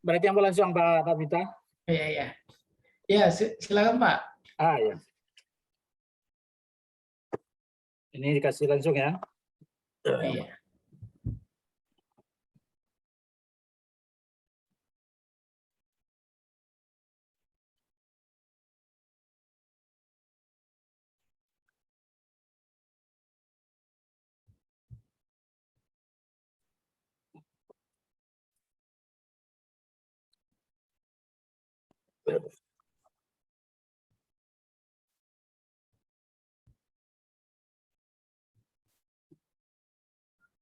Berarti yang langsung Pak Bita? Iya, iya. Ya, silakan Pak. Ya. Ini dikasih langsung ya. Iya.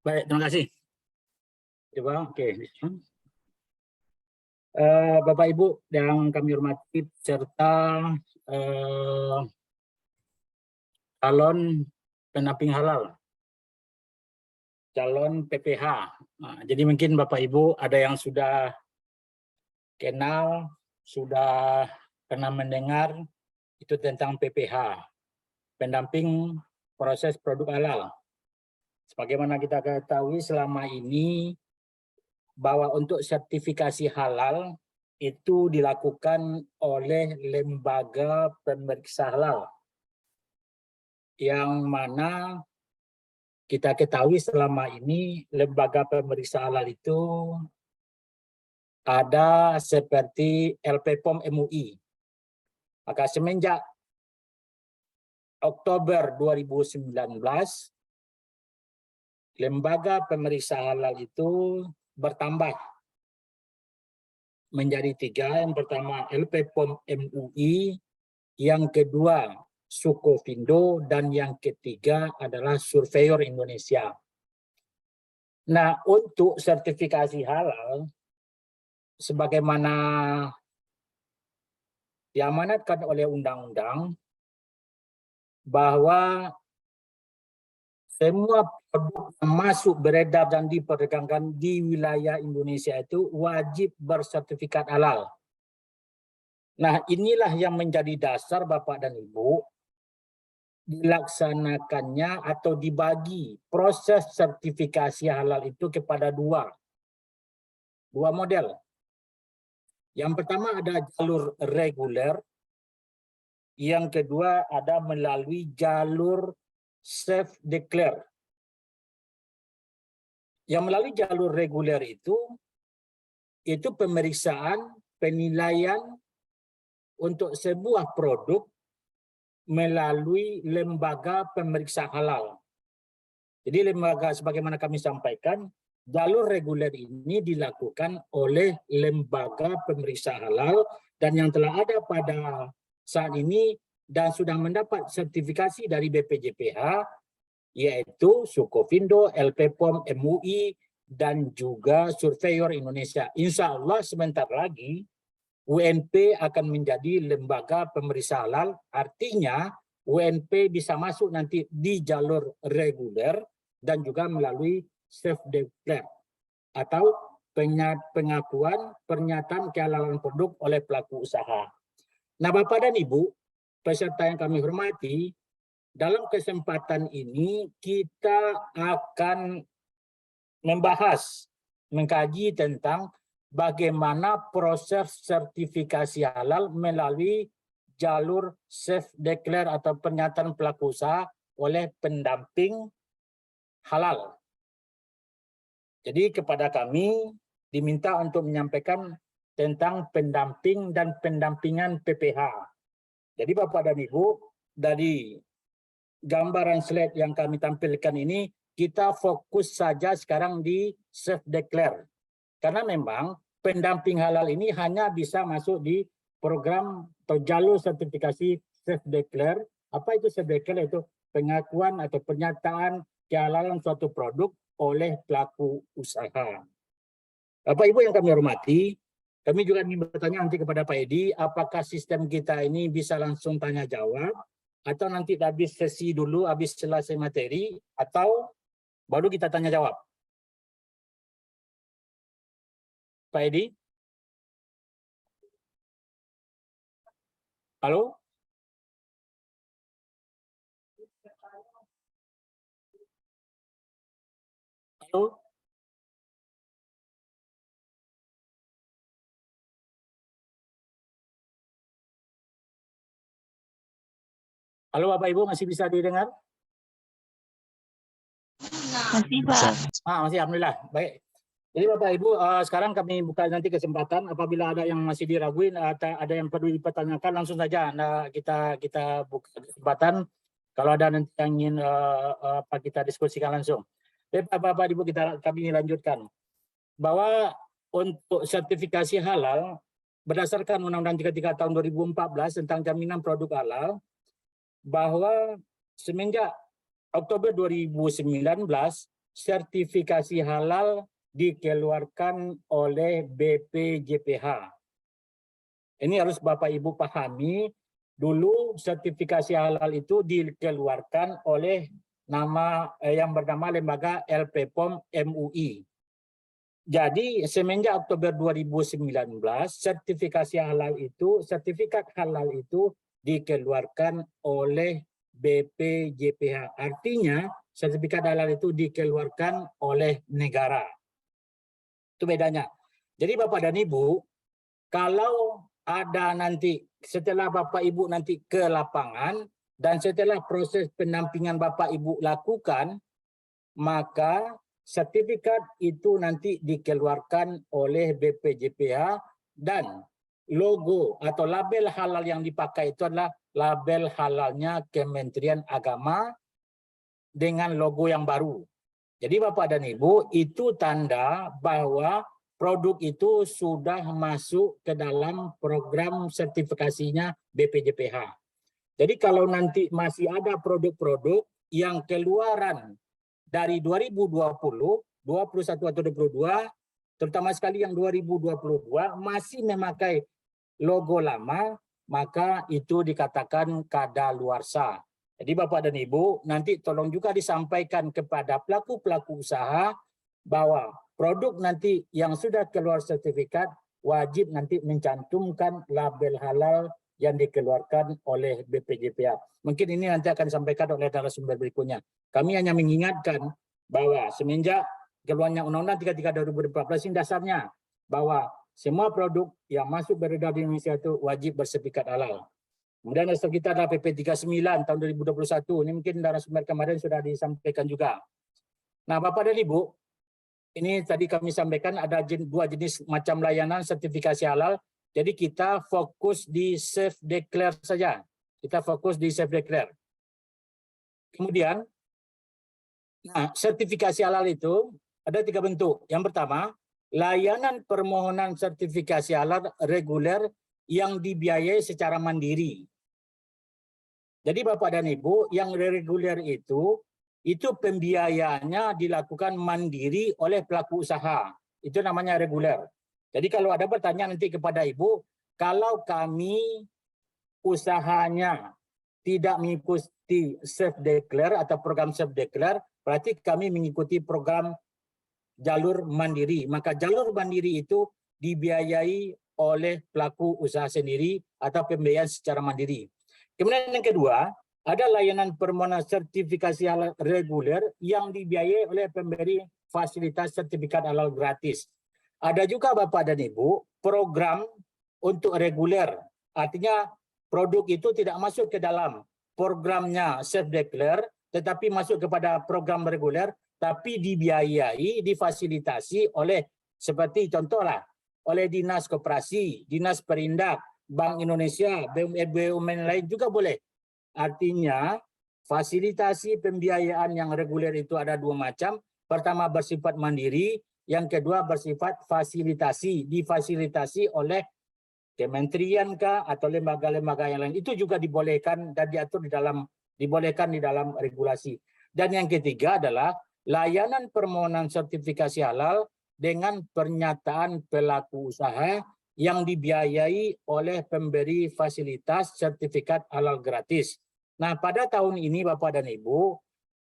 Baik, terima kasih. Coba, oke. Bapak Ibu yang kami hormati serta calon pendamping halal, calon PPH. Nah, jadi mungkin Bapak Ibu ada yang sudah kenal, sudah pernah mendengar itu tentang PPH, pendamping proses produk halal. Sebagaimana kita ketahui selama ini bahwa untuk sertifikasi halal itu dilakukan oleh lembaga pemeriksa halal, yang mana kita ketahui selama ini lembaga pemeriksa halal itu ada seperti LPPOM MUI. Maka semenjak Oktober 2019, lembaga pemeriksa halal itu bertambah menjadi 3. Yang pertama LPPOM MUI, yang kedua Sukovindo, dan yang ketiga adalah Surveyor Indonesia. Nah, untuk sertifikasi halal, sebagaimana diamanatkan oleh undang-undang, bahwa semua produk yang masuk, beredar, dan diperdagangkan di wilayah Indonesia itu wajib bersertifikat halal. Nah, inilah yang menjadi dasar Bapak dan Ibu dilaksanakannya atau dibagi proses sertifikasi halal itu kepada dua model. Yang pertama ada jalur reguler, yang kedua ada melalui jalur self declare. Yang melalui jalur reguler itu pemeriksaan, penilaian untuk sebuah produk melalui lembaga pemeriksa halal. Jadi lembaga, sebagaimana kami sampaikan, jalur reguler ini dilakukan oleh lembaga pemeriksa halal dan yang telah ada pada saat ini dan sudah mendapat sertifikasi dari BPJPH, yaitu Sukovindo, LPPOM, MUI, dan juga Surveyor Indonesia. Insya Allah sebentar lagi UNP akan menjadi lembaga pemeriksa halal, artinya UNP bisa masuk nanti di jalur reguler dan juga melalui self-declare atau pengakuan pernyataan kehalalan produk oleh pelaku usaha. Nah, Bapak dan Ibu, peserta yang kami hormati, dalam kesempatan ini kita akan membahas, mengkaji tentang bagaimana proses sertifikasi halal melalui jalur self-declare atau pernyataan pelaku usaha oleh pendamping halal. Jadi kepada kami diminta untuk menyampaikan tentang pendamping dan pendampingan PPH. Jadi Bapak dan Ibu, dari gambaran slide yang kami tampilkan ini, kita fokus saja sekarang di self-declare. Karena memang pendamping halal ini hanya bisa masuk di program atau jalur sertifikasi self-declare. Apa itu self-declare? Itu pengakuan atau pernyataan kehalalan suatu produk oleh pelaku usaha. Bapak Ibu yang kami hormati, kami juga ingin bertanya nanti kepada Pak Edi, apakah sistem kita ini bisa langsung tanya jawab, atau nanti habis sesi dulu, habis selesai materi, atau baru kita tanya jawab. Pak Edi? Halo? Halo? Halo Bapak Ibu, masih bisa didengar? Masih, Pak. Masih, alhamdulillah. Baik. Jadi Bapak Ibu, sekarang kami buka nanti kesempatan apabila ada yang masih diraguin atau ada yang perlu dipertanyakan, langsung saja kita buka kesempatan. Kalau ada nanti yang ingin kita diskusikan langsung. Bapak Ibu, kami lanjutkan bahwa untuk sertifikasi halal berdasarkan Undang-Undang 33 tahun 2014 tentang jaminan produk halal, bahwa semenjak Oktober 2019 sertifikasi halal dikeluarkan oleh BPJPH. Ini harus Bapak Ibu pahami, dulu sertifikasi halal itu dikeluarkan oleh yang bernama lembaga LPPOM MUI. Jadi semenjak Oktober 2019 sertifikat halal itu dikeluarkan oleh BPJPH. Artinya sertifikat halal itu dikeluarkan oleh negara. Itu bedanya. Jadi Bapak dan Ibu, kalau ada nanti setelah Bapak Ibu nanti ke lapangan dan setelah proses pendampingan Bapak Ibu lakukan, maka sertifikat itu nanti dikeluarkan oleh BPJPH dan logo atau label halal yang dipakai itu adalah label halalnya Kementerian Agama dengan logo yang baru. Jadi Bapak dan Ibu, itu tanda bahwa produk itu sudah masuk ke dalam program sertifikasinya BPJPH. Jadi kalau nanti masih ada produk-produk yang keluaran dari 2020, 21 atau 22, terutama sekali yang 2022 masih memakai logo lama, maka itu dikatakan kadaluarsa. Jadi Bapak dan Ibu, nanti tolong juga disampaikan kepada pelaku-pelaku usaha bahwa produk nanti yang sudah keluar sertifikat wajib nanti mencantumkan label halal yang dikeluarkan oleh BPJPH. Mungkin ini nanti akan disampaikan oleh narasumber berikutnya. Kami hanya mengingatkan bahwa semenjak keluarnya Undang-Undang 33 2014 ini dasarnya bahwa semua produk yang masuk beredar di Indonesia itu wajib bersertifikat halal. Kemudian dasar kita adalah PP 39 tahun 2021. Ini mungkin narasumber kemarin sudah disampaikan juga. Nah, Bapak dan Ibu, ini tadi kami sampaikan ada dua jenis macam layanan sertifikasi halal. Jadi kita fokus di self declare saja. Kita fokus di self declare. Kemudian, sertifikasi halal itu ada 3 bentuk. Yang pertama, layanan permohonan sertifikasi halal reguler yang dibiayai secara mandiri. Jadi Bapak dan Ibu, yang reguler itu pembiayaannya dilakukan mandiri oleh pelaku usaha. Itu namanya reguler. Jadi kalau ada pertanyaan nanti kepada Ibu, kalau kami usahanya tidak mengikuti self-declare atau program self-declare, berarti kami mengikuti program jalur mandiri. Maka jalur mandiri itu dibiayai oleh pelaku usaha sendiri atau pembiayaan secara mandiri. Kemudian yang kedua, ada layanan permohonan sertifikasi halal reguler yang dibiayai oleh pemberi fasilitas sertifikat halal gratis. Ada juga Bapak dan Ibu, program untuk reguler. Artinya produk itu tidak masuk ke dalam programnya self-declare, tetapi masuk kepada program reguler, tapi dibiayai, difasilitasi oleh seperti contohlah, oleh Dinas Koperasi, Dinas Perindak, Bank Indonesia, BUMN lain juga boleh. Artinya fasilitasi pembiayaan yang reguler itu ada 2 macam. Pertama bersifat mandiri, yang kedua bersifat fasilitasi, difasilitasi oleh kementerian kah atau lembaga-lembaga yang lain. Itu juga dibolehkan dan diatur dibolehkan di dalam regulasi. Dan yang ketiga adalah layanan permohonan sertifikasi halal dengan pernyataan pelaku usaha yang dibiayai oleh pemberi fasilitas sertifikat halal gratis. Nah, pada tahun ini Bapak dan Ibu,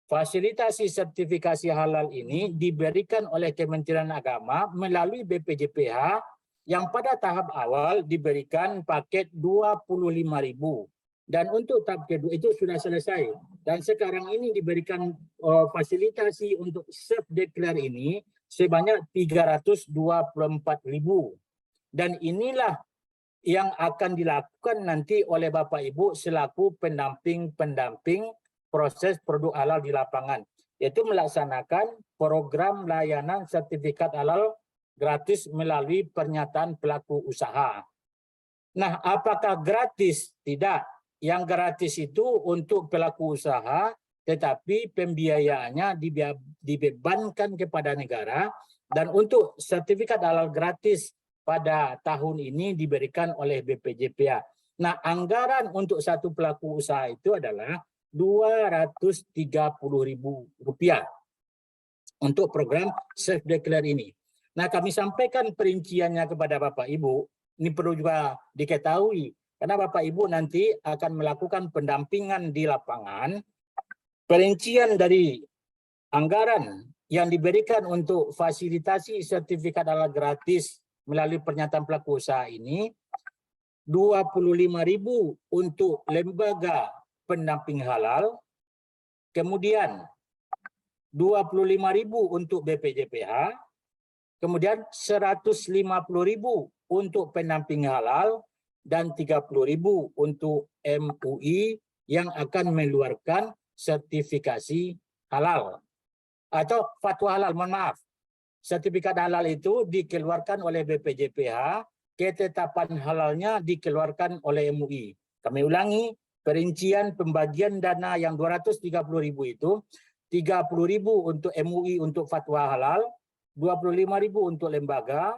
fasilitasi sertifikasi halal ini diberikan oleh Kementerian Agama melalui BPJPH yang pada tahap awal diberikan paket 25.000. Dan untuk tahap kedua itu sudah selesai. Dan sekarang ini diberikan fasilitasi untuk self-declare ini sebanyak 324.000. Dan inilah yang akan dilakukan nanti oleh Bapak Ibu selaku pendamping proses produk halal di lapangan, yaitu melaksanakan program layanan sertifikat halal gratis melalui pernyataan pelaku usaha. Nah, apakah gratis? Tidak. Yang gratis itu untuk pelaku usaha, tetapi pembiayaannya dibebankan kepada negara, dan untuk sertifikat halal gratis pada tahun ini diberikan oleh BPJPA. Nah, anggaran untuk satu pelaku usaha itu adalah Rp230.000 untuk program self-declare ini. Nah, kami sampaikan perinciannya kepada Bapak Ibu. Ini perlu juga diketahui, karena Bapak Ibu nanti akan melakukan pendampingan di lapangan. Perincian dari anggaran yang diberikan untuk fasilitasi sertifikat halal gratis melalui pernyataan pelaku usaha ini, 25.000 untuk lembaga pendamping halal, kemudian 25.000 untuk BPJPH, kemudian 150.000 untuk pendamping halal, dan 30.000 untuk MUI yang akan mengeluarkan sertifikasi halal atau fatwa halal, mohon maaf. Sertifikat halal itu dikeluarkan oleh BPJPH, ketetapan halalnya dikeluarkan oleh MUI. Kami ulangi, perincian pembagian dana yang 230.000 itu, 30.000 untuk MUI untuk fatwa halal, 25.000 untuk lembaga,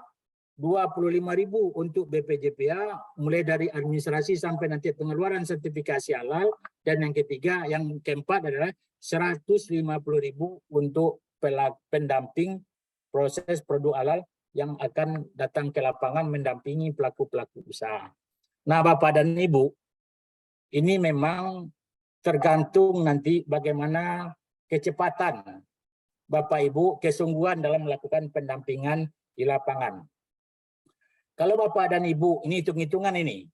25.000 untuk BPJPA, mulai dari administrasi sampai nanti pengeluaran sertifikasi halal, dan yang ketiga, yang keempat adalah 150.000 untuk pendamping proses produk halal yang akan datang ke lapangan mendampingi pelaku-pelaku usaha. Nah, Bapak dan Ibu, ini memang tergantung nanti bagaimana kecepatan Bapak Ibu, kesungguhan dalam melakukan pendampingan di lapangan. Kalau Bapak dan Ibu, ini hitung-hitungan ini,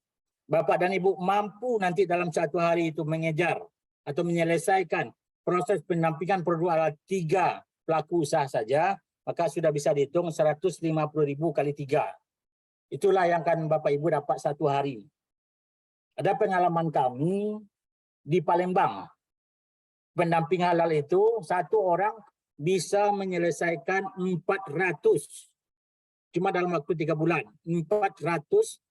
Bapak dan Ibu mampu nanti dalam satu hari itu mengejar atau menyelesaikan proses pendampingan produk halal 3 pelaku usaha saja, maka sudah bisa dihitung 150.000 kali 3. Itulah yang akan Bapak Ibu dapat satu hari. Ada pengalaman kami di Palembang. Pendamping halal itu satu orang bisa menyelesaikan 400. Cuma dalam waktu 3 bulan. 400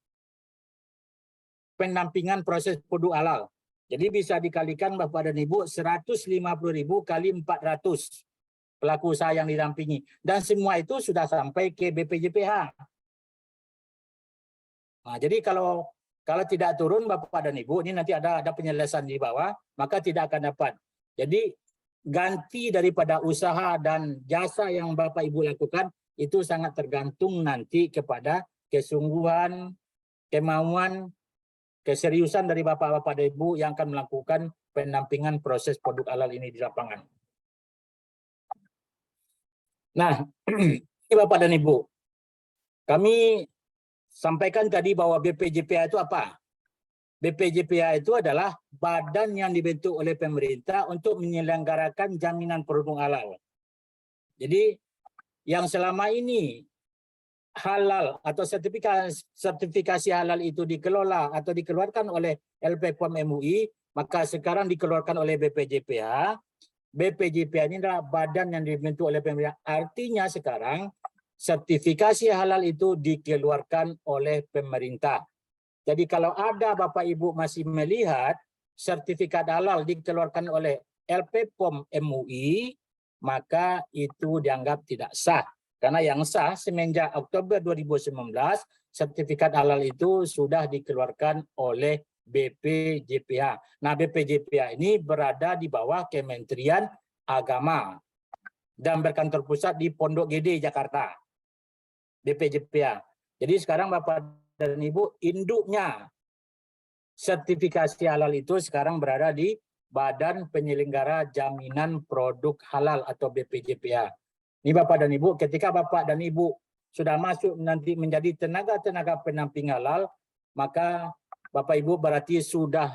pendampingan proses produk halal. Jadi bisa dikalikan Bapak dan Ibu 150.000 kali 400. Pelaku usaha yang didampingi, dan semua itu sudah sampai ke BPJPH. Nah, jadi kalau tidak turun Bapak dan Ibu, ini nanti ada penyelesaian di bawah, maka tidak akan dapat. Jadi ganti daripada usaha dan jasa yang Bapak Ibu lakukan itu sangat tergantung nanti kepada kesungguhan, kemauan, keseriusan dari Bapak-Bapak dan Ibu yang akan melakukan pendampingan proses produk halal ini di lapangan. Nah, ini Bapak dan Ibu, kami sampaikan tadi bahwa BPJPA itu apa? BPJPA itu adalah badan yang dibentuk oleh pemerintah untuk menyelenggarakan jaminan produk halal. Jadi, yang selama ini halal atau sertifikasi halal itu dikelola atau dikeluarkan oleh LPPOM MUI, maka sekarang dikeluarkan oleh BPJPA. BPJPA ini adalah badan yang dibentuk oleh pemerintah. Artinya sekarang sertifikasi halal itu dikeluarkan oleh pemerintah. Jadi kalau ada Bapak Ibu masih melihat sertifikat halal dikeluarkan oleh LPPOM MUI, maka itu dianggap tidak sah. Karena yang sah semenjak Oktober 2019, sertifikat halal itu sudah dikeluarkan oleh BPJPA. Nah, BPJPA ini berada di bawah Kementerian Agama dan berkantor pusat di Pondok Gede, Jakarta. BPJPA. Jadi sekarang Bapak dan Ibu, induknya sertifikasi halal itu sekarang berada di Badan Penyelenggara Jaminan Produk Halal atau BPJPA. Ini Bapak dan Ibu, ketika Bapak dan Ibu sudah masuk nanti menjadi tenaga-tenaga pendamping halal, maka Bapak Ibu berarti sudah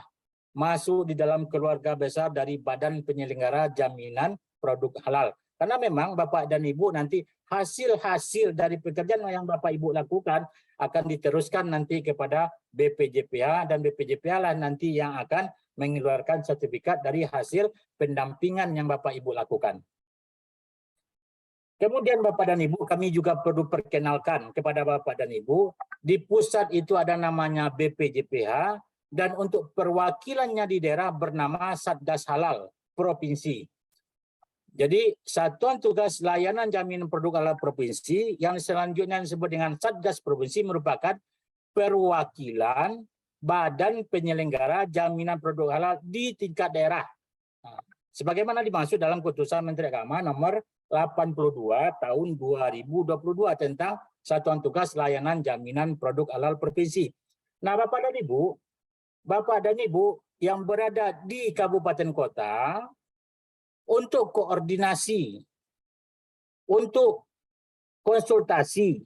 masuk di dalam keluarga besar dari Badan Penyelenggara Jaminan Produk Halal. Karena memang Bapak dan Ibu nanti hasil-hasil dari pekerjaan yang Bapak Ibu lakukan akan diteruskan nanti kepada BPJPH, dan BPJPH lah nanti yang akan mengeluarkan sertifikat dari hasil pendampingan yang Bapak Ibu lakukan. Kemudian Bapak dan Ibu, kami juga perlu perkenalkan kepada Bapak dan Ibu, di pusat itu ada namanya BPJPH, dan untuk perwakilannya di daerah bernama Satgas Halal Provinsi. Jadi Satuan Tugas Layanan Jaminan Produk Halal Provinsi yang selanjutnya disebut dengan Satgas Provinsi merupakan perwakilan Badan Penyelenggara Jaminan Produk Halal di tingkat daerah. Sebagaimana dimaksud dalam Keputusan Menteri Agama nomor 82 tahun 2022 tentang Satuan Tugas Layanan Jaminan Produk Halal Provinsi. Nah, Bapak dan Ibu yang berada di kabupaten kota, untuk koordinasi, untuk konsultasi,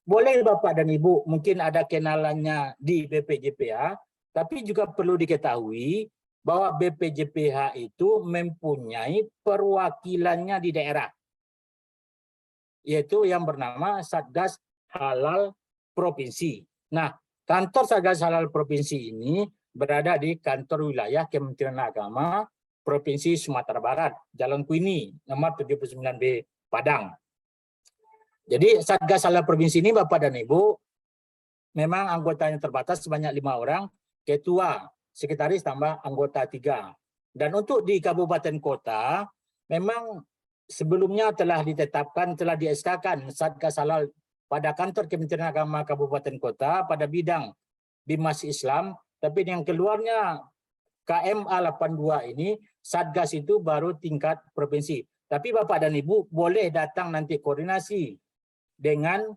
boleh Bapak dan Ibu mungkin ada kenalannya di BPJPH, tapi juga perlu diketahui bahwa BPJPH itu mempunyai perwakilannya di daerah, yaitu yang bernama Satgas Halal Provinsi. Nah, kantor Satgas Halal Provinsi ini berada di kantor wilayah Kementerian Agama Provinsi Sumatera Barat, Jalan Kuini, nomor 79B, Padang. Jadi Satgas Halal Provinsi ini Bapak dan Ibu, memang anggotanya terbatas sebanyak 5 orang, ketua, sekretaris tambah anggota 3. Dan untuk di kabupaten kota, memang sebelumnya telah ditetapkan, telah di-SK-kan Satgas Halal pada kantor Kementerian Agama Kabupaten Kota pada bidang Bimas Islam, tapi yang keluarnya KMA 82 ini, Satgas itu baru tingkat provinsi. Tapi Bapak dan Ibu boleh datang nanti koordinasi dengan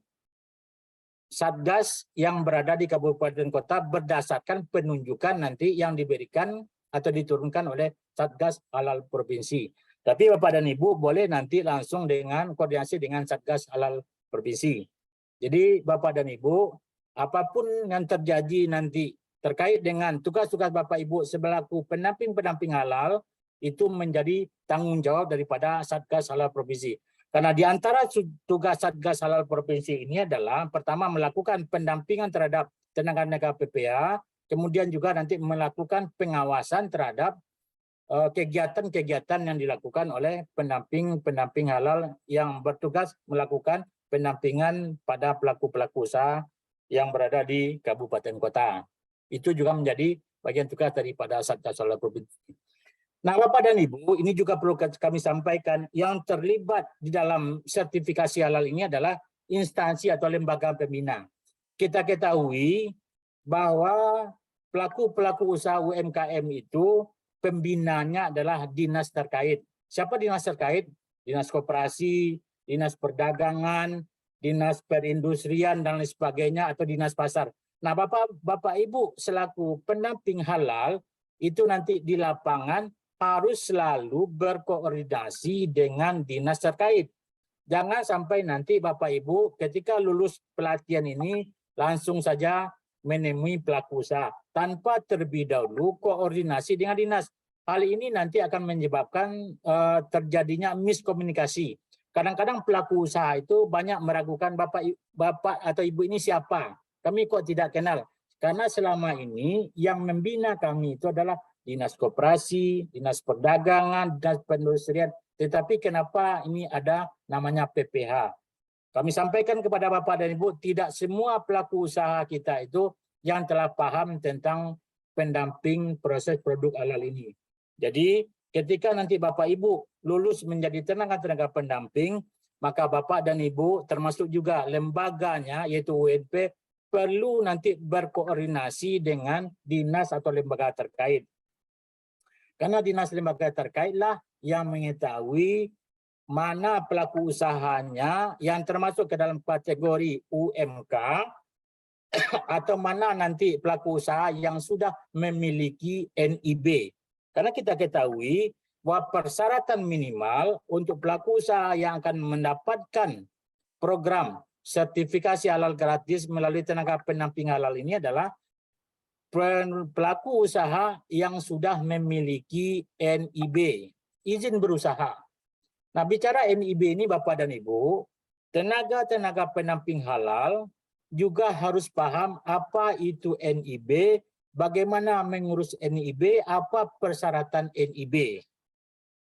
Satgas yang berada di kabupaten kota berdasarkan penunjukan nanti yang diberikan atau diturunkan oleh Satgas Halal Provinsi. Tapi Bapak dan Ibu boleh nanti langsung dengan koordinasi dengan Satgas Halal Provinsi. Jadi Bapak dan Ibu, apapun yang terjadi nanti terkait dengan tugas-tugas Bapak Ibu selaku pendamping halal, itu menjadi tanggung jawab daripada Satgas Halal Provinsi. Karena di antara tugas Satgas Halal Provinsi ini adalah pertama melakukan pendampingan terhadap tenaga-tenaga PPH, kemudian juga nanti melakukan pengawasan terhadap kegiatan-kegiatan yang dilakukan oleh pendamping halal yang bertugas melakukan pendampingan pada pelaku-pelaku usaha yang berada di kabupaten kota. Itu juga menjadi bagian tugas daripada Satgas Halal Provinsi. Nah, Bapak dan Ibu, ini juga perlu kami sampaikan, yang terlibat di dalam sertifikasi halal ini adalah instansi atau lembaga pembina. Kita ketahui bahwa pelaku-pelaku usaha UMKM itu pembinanya adalah dinas terkait. Siapa dinas terkait? Dinas Koperasi, Dinas Perdagangan, Dinas Perindustrian, dan lain sebagainya, atau Dinas Pasar. Nah, Bapak Ibu selaku pendamping halal, itu nanti di lapangan harus selalu berkoordinasi dengan dinas terkait. Jangan sampai nanti Bapak Ibu ketika lulus pelatihan ini langsung saja menemui pelaku usaha tanpa terlebih dahulu koordinasi dengan dinas. Hal ini nanti akan menyebabkan terjadinya miskomunikasi. Kadang-kadang pelaku usaha itu banyak meragukan Bapak atau Ibu ini siapa. Kami kok tidak kenal. Karena selama ini yang membina kami itu adalah Dinas Koperasi, Dinas Perdagangan, Dinas Perindustrian. Tetapi kenapa ini ada namanya PPH? Kami sampaikan kepada Bapak dan Ibu, tidak semua pelaku usaha kita itu yang telah paham tentang pendamping proses produk halal ini. Jadi ketika nanti Bapak Ibu lulus menjadi tenaga pendamping, maka Bapak dan Ibu termasuk juga lembaganya yaitu UNP perlu nanti berkoordinasi dengan dinas atau lembaga terkait. Karena dinas lembaga terkaitlah yang mengetahui mana pelaku usahanya yang termasuk ke dalam kategori UMK atau mana nanti pelaku usaha yang sudah memiliki NIB. Karena kita ketahui bahwa persyaratan minimal untuk pelaku usaha yang akan mendapatkan program sertifikasi halal gratis melalui tenaga pendamping halal ini adalah pelaku usaha yang sudah memiliki NIB, izin berusaha. Nah, bicara NIB ini Bapak dan Ibu, tenaga-tenaga pendamping halal juga harus paham apa itu NIB, bagaimana mengurus NIB, apa persyaratan NIB.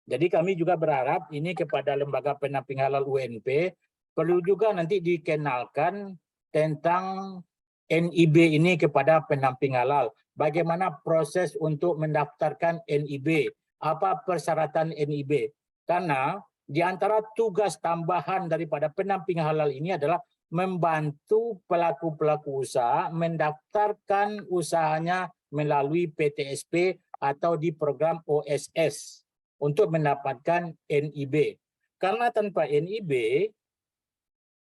Jadi kami juga berharap ini kepada Lembaga Pendamping Halal UNP, perlu juga nanti dikenalkan tentang NIB ini kepada pendamping halal. Bagaimana proses untuk mendaftarkan NIB, apa persyaratan NIB. Karena di antara tugas tambahan daripada pendamping halal ini adalah membantu pelaku-pelaku usaha mendaftarkan usahanya melalui PTSP atau di program OSS untuk mendapatkan NIB. Karena tanpa NIB,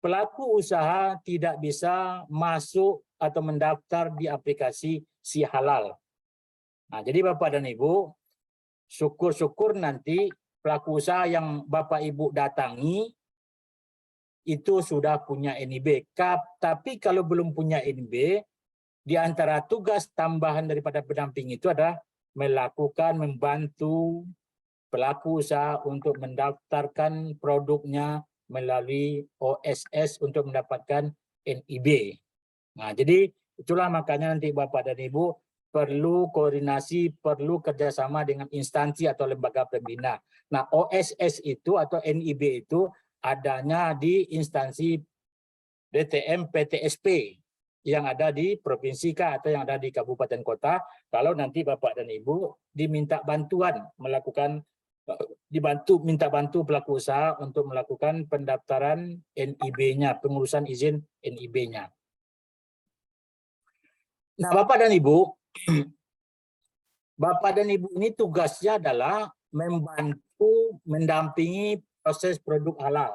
pelaku usaha tidak bisa masuk atau mendaftar di aplikasi Si Halal. Nah, jadi Bapak dan Ibu, syukur-syukur nanti pelaku usaha yang Bapak Ibu datangi itu sudah punya NIB. Tapi kalau belum punya NIB, di antara tugas tambahan daripada pendamping itu adalah melakukan, membantu pelaku usaha untuk mendaftarkan produknya melalui OSS untuk mendapatkan NIB. Nah, jadi itulah makanya nanti Bapak dan Ibu perlu koordinasi, perlu kerjasama dengan instansi atau lembaga pembina. Nah, OSS itu atau NIB itu adanya di instansi DTM PTSP yang ada di provinsi atau yang ada di kabupaten kota. Kalau nanti Bapak dan Ibu diminta bantuan melakukan minta bantu pelaku usaha untuk melakukan pendaftaran NIB-nya, pengurusan izin NIB-nya. Nah, Bapak dan Ibu, Bapak dan Ibu ini tugasnya adalah membantu mendampingi proses produk halal.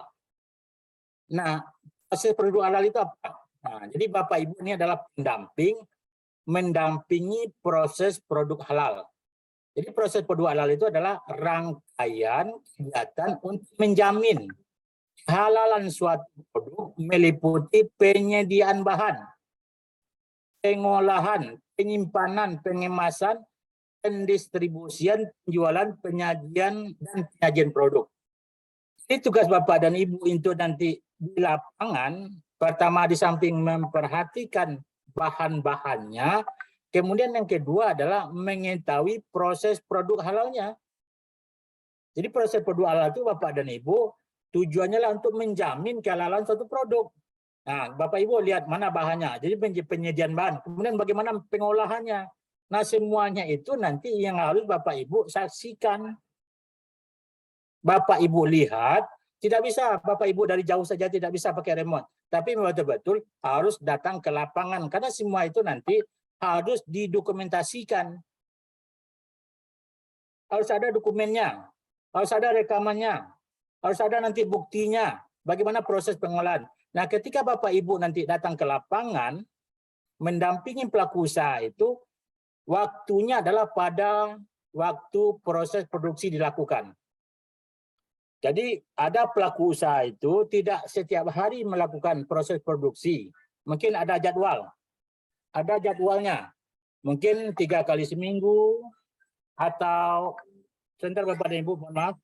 Nah, proses produk halal itu apa? Nah, jadi Bapak Ibu ini adalah pendamping, mendampingi proses produk halal. Jadi proses produk halal itu adalah rangkaian kegiatan untuk menjamin halalan suatu produk meliputi penyediaan bahan, pengolahan, penyimpanan, pengemasan, pendistribusian, penjualan, penyajian, dan penyajian produk. Ini tugas Bapak dan Ibu itu nanti di lapangan, pertama di samping memperhatikan bahan-bahannya, kemudian yang kedua adalah mengetahui proses produk halalnya. Jadi proses produk halal itu Bapak dan Ibu tujuannya lah untuk menjamin kehalalan suatu produk. Nah, Bapak Ibu lihat mana bahannya. Jadi penyediaan bahan, kemudian bagaimana pengolahannya. Nah, semuanya itu nanti yang harus Bapak Ibu saksikan. Bapak Ibu lihat, tidak bisa Bapak Ibu dari jauh saja tidak bisa pakai remote. Tapi betul-betul harus datang ke lapangan karena semua itu nanti harus didokumentasikan. Harus ada dokumennya, harus ada rekamannya, harus ada nanti buktinya, bagaimana proses pengolahan. Nah, ketika Bapak Ibu nanti datang ke lapangan, mendampingi pelaku usaha itu, waktunya adalah pada waktu proses produksi dilakukan. Jadi ada pelaku usaha itu tidak setiap hari melakukan proses produksi. Mungkin ada jadwal. Ada jadwalnya. Mungkin 3 kali seminggu atau sebentar Bapak dan Ibu, mohon maaf.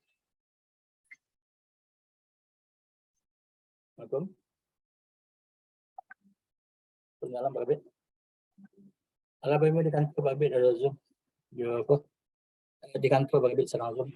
Assalamualaikum. Penyalam Pak Bit. Ala Bapak Ibu di kantor Pak Bit ada Zoom. Di kantor Pak Bit serang Zoom.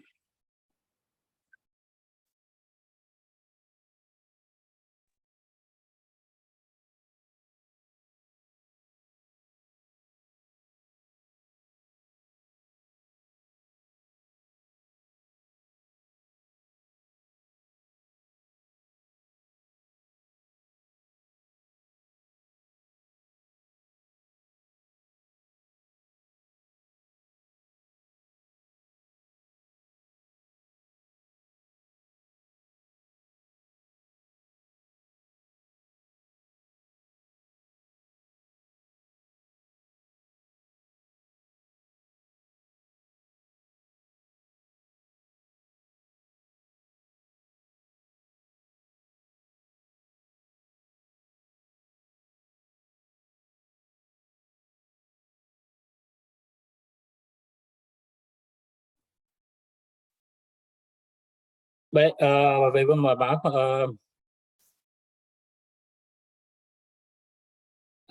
Baik, Bapak Ibu, mohon maaf.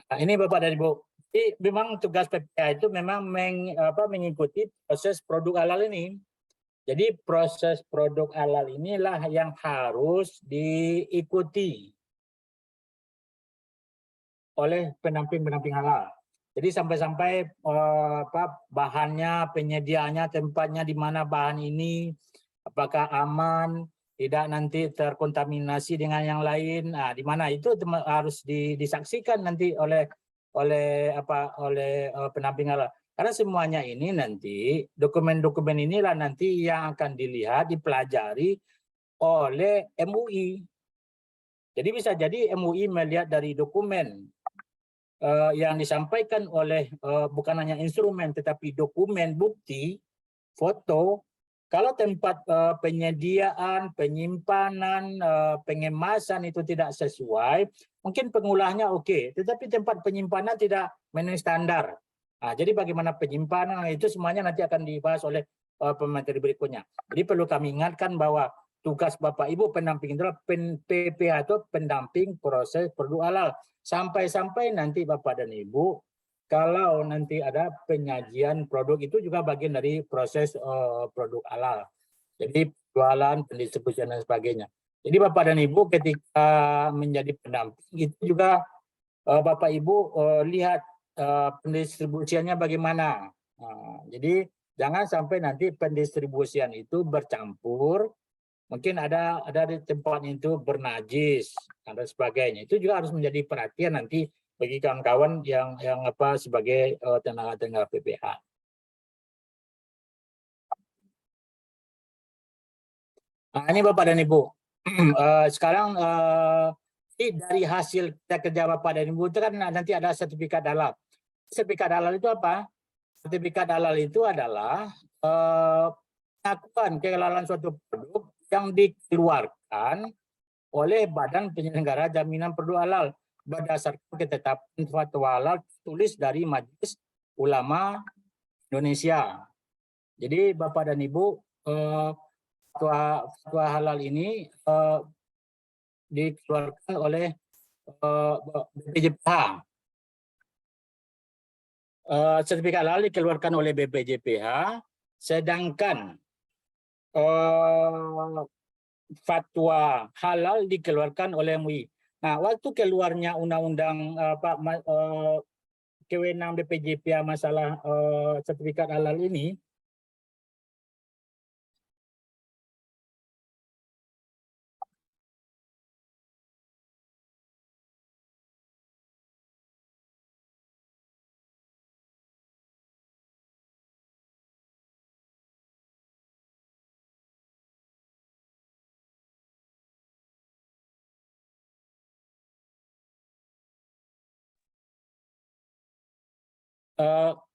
Ini Bapak dan Ibu. Jadi memang tugas PPH itu memang mengikuti proses produk halal ini. Jadi proses produk halal inilah yang harus diikuti oleh pendamping halal. Jadi sampai-sampai bahannya, penyediaannya, tempatnya di mana bahan ini, apakah aman, tidak nanti terkontaminasi dengan yang lain. Nah, di mana itu harus disaksikan nanti oleh pendamping halal. Karena semuanya ini nanti dokumen-dokumen inilah nanti yang akan dilihat, dipelajari oleh MUI. Jadi bisa jadi MUI melihat dari dokumen yang disampaikan oleh bukan hanya instrumen tetapi dokumen, bukti, foto. Kalau tempat penyediaan, penyimpanan, pengemasan itu tidak sesuai, mungkin pengolahnya oke, tetapi tempat penyimpanan tidak memenuhi standar. Nah, jadi bagaimana penyimpanan itu semuanya nanti akan dibahas oleh pemateri berikutnya. Jadi perlu kami ingatkan bahwa tugas Bapak Ibu pendamping itu adalah PPH atau pendamping proses produk halal. Sampai-sampai nanti Bapak dan Ibu, kalau nanti ada penyajian produk itu juga bagian dari proses produk halal. Jadi jualan, pendistribusian dan sebagainya. Jadi Bapak dan Ibu ketika menjadi pendamping itu juga Bapak Ibu lihat pendistribusiannya bagaimana. Jadi jangan sampai nanti pendistribusian itu bercampur. Mungkin ada di tempat itu bernajis dan sebagainya. Itu juga harus menjadi perhatian nanti bagi kawan-kawan yang sebagai tenaga PPH. Nah, ini Bapak dan Ibu. Sekarang dari hasil kerja Bapak dan Ibu itu kan nanti ada sertifikat halal. Sertifikat halal itu apa? Sertifikat halal itu adalah pengakuan kehalalan suatu produk yang dikeluarkan oleh Badan Penyelenggara Jaminan Produk Halal berdasarkan ketetapan fatwa halal tulis dari Majelis Ulama Indonesia. Jadi Bapak dan Ibu, fatwa halal ini dikeluarkan oleh BPJPH. Sertifikat halal dikeluarkan oleh BPJPH, sedangkan fatwa halal dikeluarkan oleh MUI. Nah, waktu keluarnya undang-undang kewenangan BPJPH masalah sertifikat halal ini,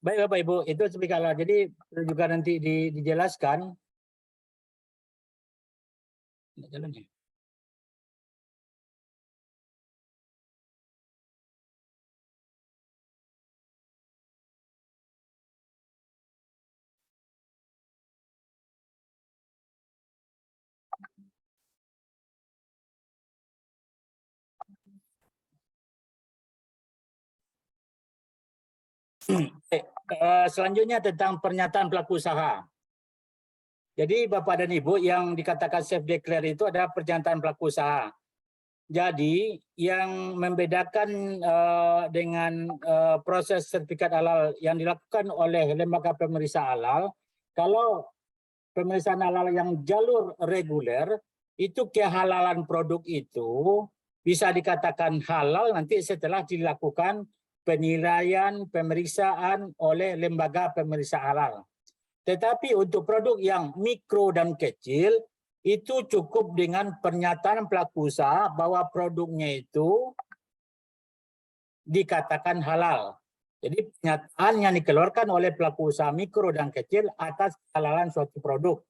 baik Bapak Ibu, itu sertifikat halal. Jadi juga nanti dijelaskan. Jalannya. Selanjutnya tentang pernyataan pelaku usaha. Jadi Bapak dan Ibu yang dikatakan self declare itu adalah pernyataan pelaku usaha. Jadi yang membedakan dengan proses sertifikat halal yang dilakukan oleh lembaga pemeriksa halal, kalau pemeriksaan halal yang jalur reguler itu kehalalan produk itu bisa dikatakan halal nanti setelah dilakukan penilaian pemeriksaan oleh lembaga pemeriksa halal. Tetapi untuk produk yang mikro dan kecil itu cukup dengan pernyataan pelaku usaha bahwa produknya itu dikatakan halal. Jadi pernyataan yang dikeluarkan oleh pelaku usaha mikro dan kecil atas kehalalan suatu produk.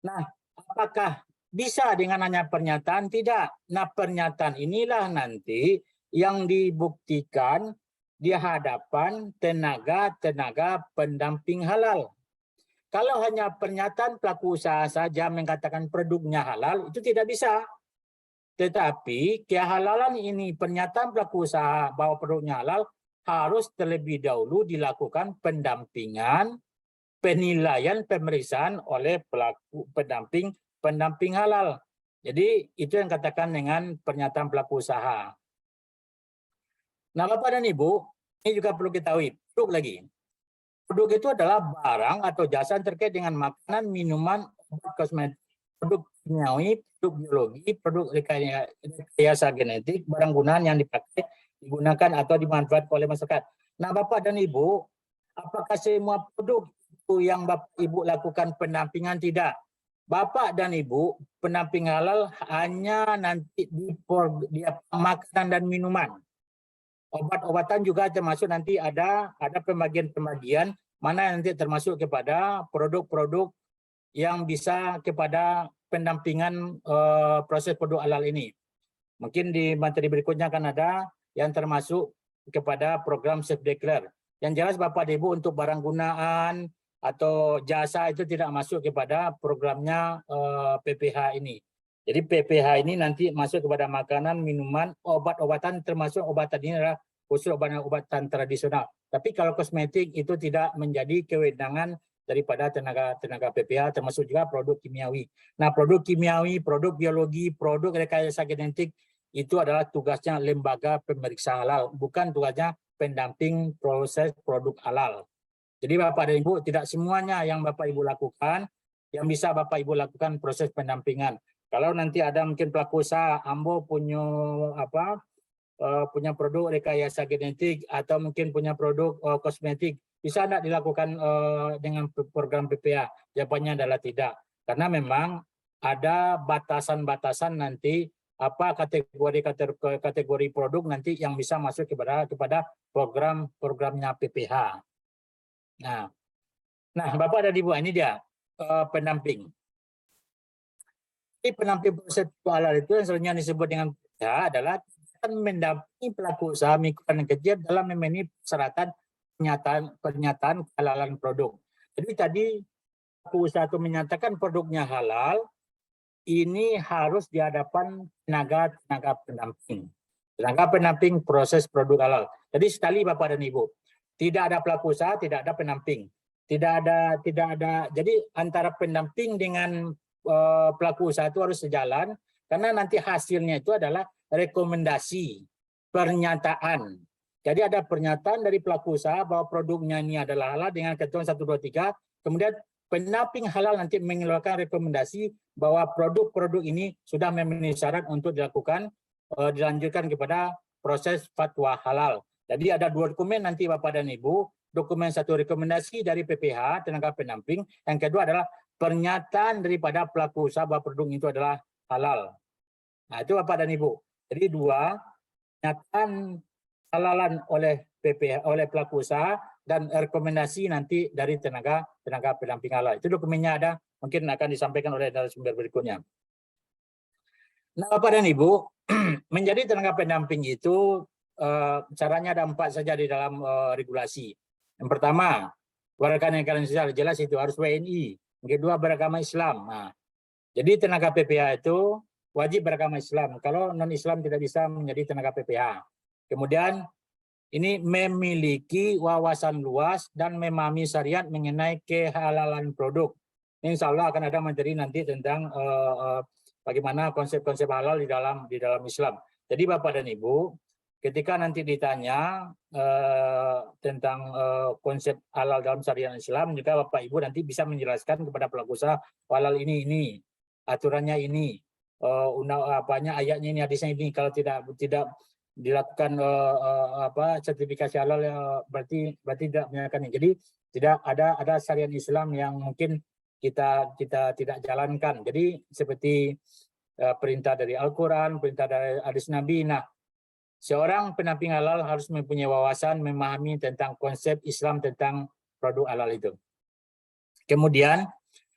Nah, apakah bisa dengan hanya pernyataan? Tidak. Nah, pernyataan inilah nanti yang dibuktikan di hadapan tenaga pendamping halal. Kalau hanya pernyataan pelaku usaha saja mengatakan produknya halal, itu tidak bisa. Tetapi kehalalan ini, pernyataan pelaku usaha bahwa produknya halal, harus terlebih dahulu dilakukan pendampingan, penilaian, pemeriksaan oleh pelaku pendamping halal. Jadi itu yang katakan dengan pernyataan pelaku usaha. Nah, Bapak dan Ibu, ini juga perlu ketahui, produk lagi. Produk itu adalah barang atau jasa terkait dengan makanan, minuman, obat kosmetik, produk kimiawi, produk biologi, produk rekayasa genetik, barang gunaan yang dipakai, digunakan atau dimanfaatkan oleh masyarakat. Nah, Bapak dan Ibu, apakah semua produk itu yang Bapak Ibu lakukan pendampingan? Tidak. Bapak dan Ibu, pendamping halal hanya nanti di makanan dan minuman. Obat-obatan juga termasuk, nanti ada pembagian-pembagian mana nanti termasuk kepada produk-produk yang bisa kepada pendampingan proses produk halal ini. Mungkin di materi berikutnya akan ada yang termasuk kepada program self-declare. Yang jelas Bapak dan Ibu, untuk barang gunaan atau jasa itu tidak masuk kepada programnya PPH ini. Jadi PPH ini nanti masuk kepada makanan, minuman, obat-obatan, termasuk obatan ini adalah khusus obat-obatan tradisional. Tapi kalau kosmetik itu tidak menjadi kewenangan daripada tenaga PPH, termasuk juga produk kimiawi. Nah, produk kimiawi, produk biologi, produk rekayasa genetik itu adalah tugasnya lembaga pemeriksa halal, bukan tugasnya pendamping proses produk halal. Jadi Bapak dan Ibu, tidak semuanya yang Bapak Ibu lakukan yang bisa Bapak Ibu lakukan proses pendampingan. Kalau nanti ada mungkin pelaku usaha, Ambo punya punya produk rekayasa genetik atau mungkin punya produk kosmetik, bisa tidak dilakukan dengan program PPH? Jawabannya adalah tidak, karena memang ada batasan-batasan nanti apa kategori produk nanti yang bisa masuk kepada programnya PPH. Nah, Bapak dan Ibu, ini dia pendamping. Jadi pendamping proses halal itu yang selanjutnya disebut dengan PPH adalah mendampingi pelaku usaha mikro dan kecil dalam memenuhi persyaratan pernyataan kehalalan produk. Jadi tadi pelaku usaha itu menyatakan produknya halal, ini harus di hadapan tenaga pendamping proses produk halal. Jadi sekali Bapak dan Ibu, tidak ada pelaku usaha, tidak ada pendamping. Tidak ada. Jadi antara pendamping dengan pelaku usaha itu harus sejalan, karena nanti hasilnya itu adalah rekomendasi, pernyataan. Jadi ada pernyataan dari pelaku usaha bahwa produknya ini adalah halal dengan ketentuan 1, 2, 3. Kemudian pendamping halal nanti mengeluarkan rekomendasi bahwa produk-produk ini sudah memenuhi syarat untuk dilanjutkan kepada proses fatwa halal. Jadi ada 2 dokumen nanti Bapak dan Ibu. Dokumen 1 rekomendasi dari PPH, tenaga pendamping. Yang kedua adalah pernyataan daripada pelaku usaha bahwa produk itu adalah halal. Nah, itu Bapak dan Ibu. Jadi 2, pernyataan halalan oleh PPH, oleh pelaku usaha, dan rekomendasi nanti dari tenaga pendamping halal. Itu dokumennya ada, mungkin akan disampaikan oleh narasumber berikutnya. Nah, Bapak dan Ibu, menjadi tenaga pendamping itu caranya ada 4 saja di dalam regulasi. Yang pertama, warga negara Indonesia, jelas itu harus WNI. Yang kedua, beragama Islam. Nah, jadi tenaga PPH itu wajib beragama Islam. Kalau non-Islam tidak bisa menjadi tenaga PPH. Kemudian ini memiliki wawasan luas dan memahami syariat mengenai kehalalan produk. Ini insya Allah akan ada materi nanti tentang bagaimana konsep-konsep halal di dalam Islam. Jadi Bapak dan Ibu, ketika nanti ditanya tentang konsep halal dalam syariat Islam, juga Bapak Ibu nanti bisa menjelaskan kepada pelaku usaha, halal ini, aturannya ini, ayatnya ini, hadisnya ini. Kalau tidak dilakukan sertifikasi halal, berarti tidak menyatakan ini. Jadi tidak ada syariat Islam yang mungkin kita tidak jalankan. Jadi seperti perintah dari Al-Quran, perintah dari hadis Nabi. Nah, seorang pendamping halal harus mempunyai wawasan, memahami tentang konsep Islam tentang produk halal itu. Kemudian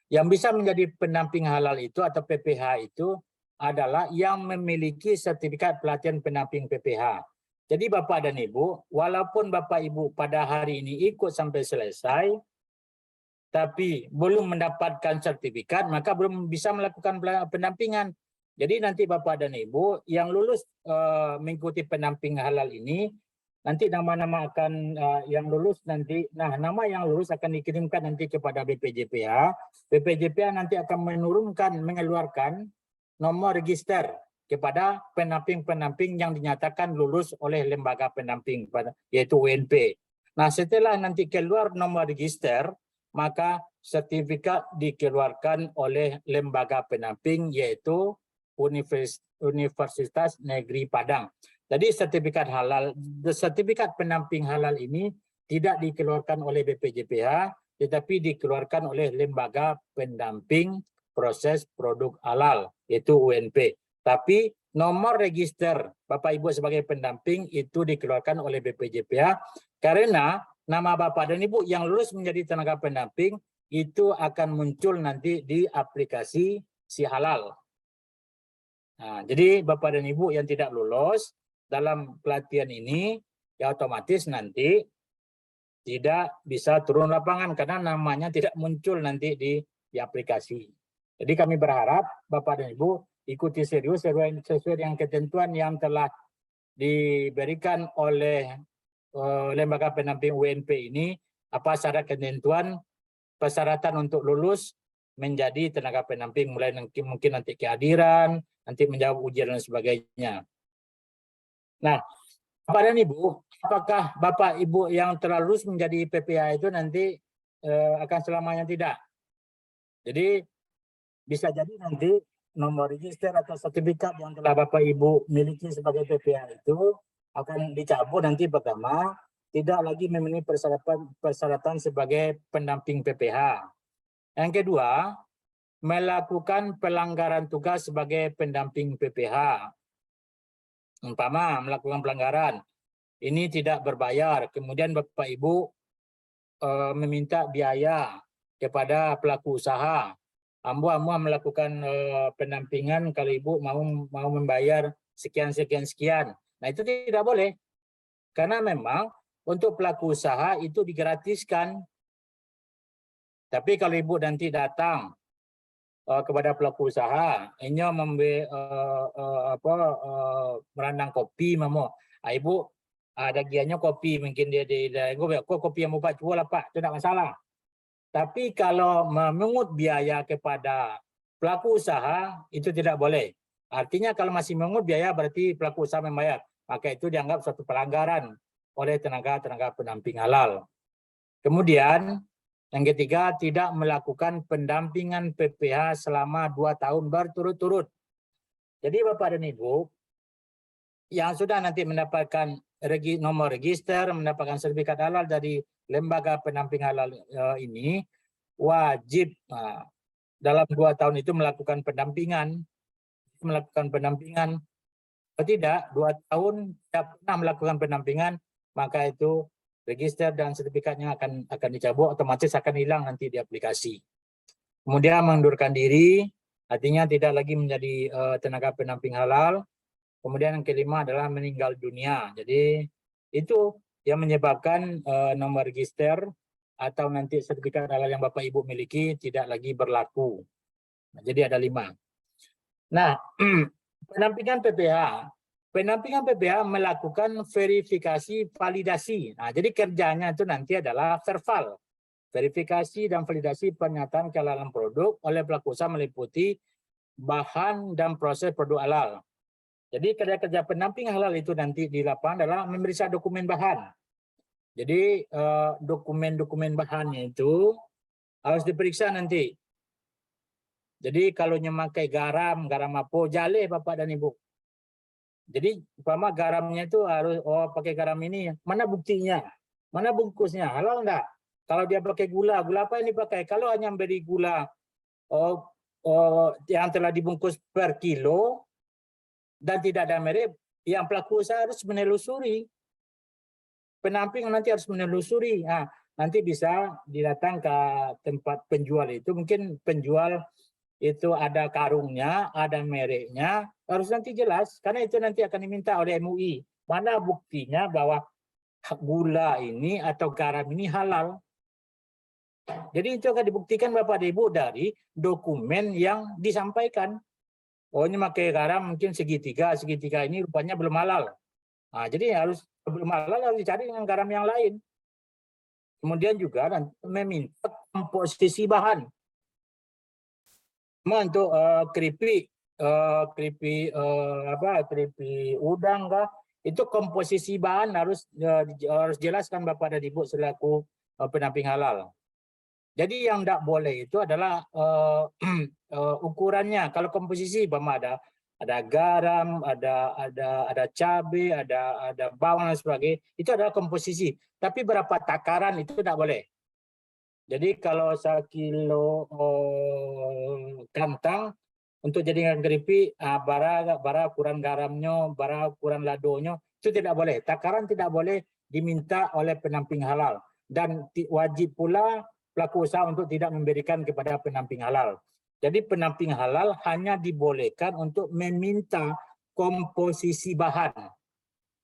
yang bisa menjadi pendamping halal itu atau PPH itu adalah yang memiliki sertifikat pelatihan pendamping PPH. Jadi Bapak dan Ibu, walaupun Bapak Ibu pada hari ini ikut sampai selesai, tapi belum mendapatkan sertifikat, maka belum bisa melakukan pendampingan. Jadi nanti Bapak dan Ibu yang lulus mengikuti pendamping halal ini, nanti nama-nama akan yang lulus nanti, nama yang lulus akan dikirimkan nanti kepada BPJPH. BPJPH nanti akan mengeluarkan nomor register kepada pendamping-pendamping yang dinyatakan lulus oleh lembaga pendamping, yaitu UNP. Nah, setelah nanti keluar nomor register, maka sertifikat dikeluarkan oleh lembaga pendamping, yaitu Universitas Negeri Padang. Jadi sertifikat pendamping halal ini tidak dikeluarkan oleh BPJPH, tetapi dikeluarkan oleh lembaga pendamping proses produk halal, yaitu UNP. Tapi nomor register Bapak Ibu sebagai pendamping itu dikeluarkan oleh BPJPH, karena nama Bapak dan Ibu yang lulus menjadi tenaga pendamping itu akan muncul nanti di aplikasi Si Halal. Nah, jadi Bapak dan Ibu yang tidak lulus dalam pelatihan ini, ya otomatis nanti tidak bisa turun lapangan karena namanya tidak muncul nanti di aplikasi. Jadi kami berharap Bapak dan Ibu ikuti serius sesuai dengan ketentuan yang telah diberikan oleh lembaga pendamping UNP ini, apa syarat ketentuan persyaratan untuk lulus menjadi tenaga pendamping, mulai mungkin nanti kehadiran, nanti menjawab ujian dan sebagainya. Nah, Bapak dan Ibu, apakah Bapak Ibu yang telah lulus menjadi PPH itu nanti akan selamanya tidak? Jadi bisa jadi nanti nomor register atau sertifikat yang telah Bapak Ibu miliki sebagai PPH itu akan dicabut nanti pertama, tidak lagi memenuhi persyaratan sebagai pendamping PPH. Yang kedua, melakukan pelanggaran tugas sebagai pendamping PPH. Umpama melakukan pelanggaran, ini tidak berbayar, kemudian Bapak Ibu meminta biaya kepada pelaku usaha. Ambo melakukan pendampingan kalau Ibu mau membayar sekian. Nah, itu tidak boleh. Karena memang untuk pelaku usaha itu digratiskan. Tapi kalau Ibu nanti datang kepada pelaku usaha, ini merandang kopi, Ibu ada gianya kopi, mungkin dia kok kopi yang mau Pak, coba lah Pak, itu tidak masalah. Tapi kalau memungut biaya kepada pelaku usaha itu tidak boleh. Artinya kalau masih memungut biaya berarti pelaku usaha membayar, maka itu dianggap suatu pelanggaran oleh tenaga pendamping halal. Kemudian yang ketiga, tidak melakukan pendampingan PPH selama 2 tahun berturut-turut. Jadi Bapak dan Ibu yang sudah nanti mendapatkan nomor register, mendapatkan sertifikat halal dari lembaga pendamping halal ini, wajib dalam 2 tahun itu melakukan pendampingan. Kalau tidak, 2 tahun tidak pernah melakukan pendampingan, maka itu register dan sertifikatnya akan dicabut, otomatis akan hilang nanti di aplikasi. Kemudian mengundurkan diri, artinya tidak lagi menjadi tenaga pendamping halal. Kemudian yang kelima adalah meninggal dunia. Jadi itu yang menyebabkan nomor register atau nanti sertifikat halal yang Bapak Ibu miliki tidak lagi berlaku. Nah, jadi ada 5. Nah, pendampingan PPH. Pendampingan PPH melakukan verifikasi validasi. Nah, jadi kerjanya itu nanti adalah verval. Verifikasi dan validasi pernyataan kehalalan produk oleh pelaku usaha meliputi bahan dan proses produk halal. Jadi kerja-kerja pendamping halal itu nanti di lapangan adalah memeriksa dokumen bahan. Jadi dokumen-dokumen bahannya itu harus diperiksa nanti. Jadi kalau memakai garam apa, jaleh Bapak dan Ibu. Jadi umpama garamnya itu harus pakai garam ini, mana buktinya? Mana bungkusnya? Halal enggak? Kalau dia pakai gula apa yang dipakai? Kalau hanya beri gula yang telah dibungkus per kilo dan tidak ada merek, yang pelaku usaha harus menelusuri. Pendamping nanti harus menelusuri. Nah, nanti bisa datang ke tempat penjual itu, mungkin penjual itu ada karungnya, ada mereknya, harus nanti jelas, karena itu nanti akan diminta oleh MUI. Mana buktinya bahwa gula ini atau garam ini halal. Jadi itu akan dibuktikan Bapak dan Ibu dari dokumen yang disampaikan. Oh ini pakai garam mungkin segitiga ini rupanya belum halal. Nah, jadi harus belum halal harus dicari dengan garam yang lain. Kemudian juga meminta komposisi bahan. Untuk keripik udang kah, itu komposisi bahan harus jelaskan Bapak dan Ibu selaku pendamping halal. Jadi yang tidak boleh itu adalah ukurannya. Kalau komposisi ada garam, ada cabai, ada bawang dan sebagainya, itu adalah komposisi. Tapi berapa takaran itu tidak boleh. Jadi kalau 1 kilo kentang untuk jadikan keripik, bara ukuran garamnya, bara ukuran ladonya, itu tidak boleh. Takaran tidak boleh diminta oleh pendamping halal. Dan wajib pula pelaku usaha untuk tidak memberikan kepada pendamping halal. Jadi pendamping halal hanya dibolehkan untuk meminta komposisi bahan.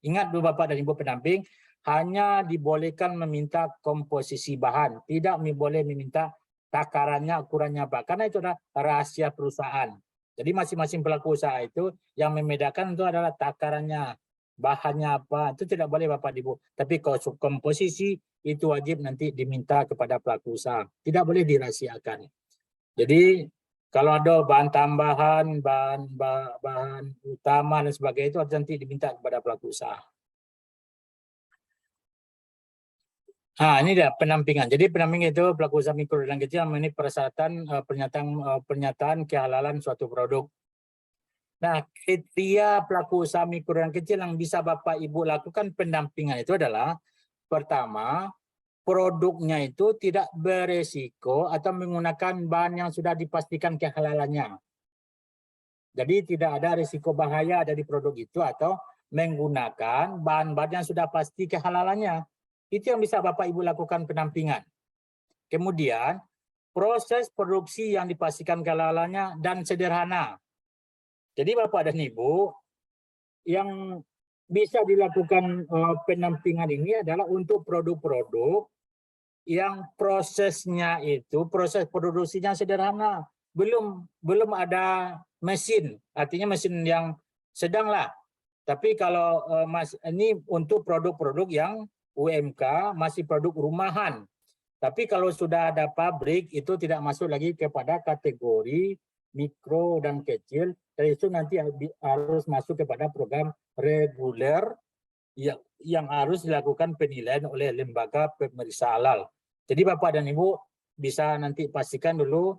Ingat dulu Bapak dan Ibu pendamping, hanya dibolehkan meminta komposisi bahan, tidak boleh meminta takarannya, ukurannya apa. Karena itu adalah rahasia perusahaan. Jadi masing-masing pelaku usaha itu yang membedakan itu adalah takarannya, bahannya apa, itu tidak boleh Bapak dan Ibu. Tapi kalau komposisi itu wajib nanti diminta kepada pelaku usaha, tidak boleh dirahasiakan. Jadi kalau ada bahan tambahan, bahan utama dan sebagainya itu nanti diminta kepada pelaku usaha. Ini dia pendampingan. Jadi pendampingan itu pelaku usaha mikro dan kecil memenuhi persyaratan pernyataan kehalalan suatu produk. Nah, kriteria pelaku usaha mikro dan kecil yang bisa Bapak Ibu lakukan pendampingan itu adalah pertama, produknya itu tidak beresiko atau menggunakan bahan yang sudah dipastikan kehalalannya. Jadi tidak ada risiko bahaya dari produk itu atau menggunakan bahan-bahan yang sudah pasti kehalalannya. Itu yang bisa Bapak Ibu lakukan pendampingan. Kemudian, proses produksi yang dipastikan kehalalannya dan sederhana. Jadi Bapak dan Ibu, yang bisa dilakukan pendampingan ini adalah untuk produk-produk yang prosesnya itu, proses produksinya sederhana. Belum ada mesin, artinya mesin yang sedang lah. Tapi kalau ini untuk produk-produk yang UMK masih produk rumahan. Tapi kalau sudah ada pabrik itu tidak masuk lagi kepada kategori mikro dan kecil. Dan itu nanti harus masuk kepada program reguler yang harus dilakukan penilaian oleh lembaga pemeriksa halal. Jadi Bapak dan Ibu bisa nanti pastikan dulu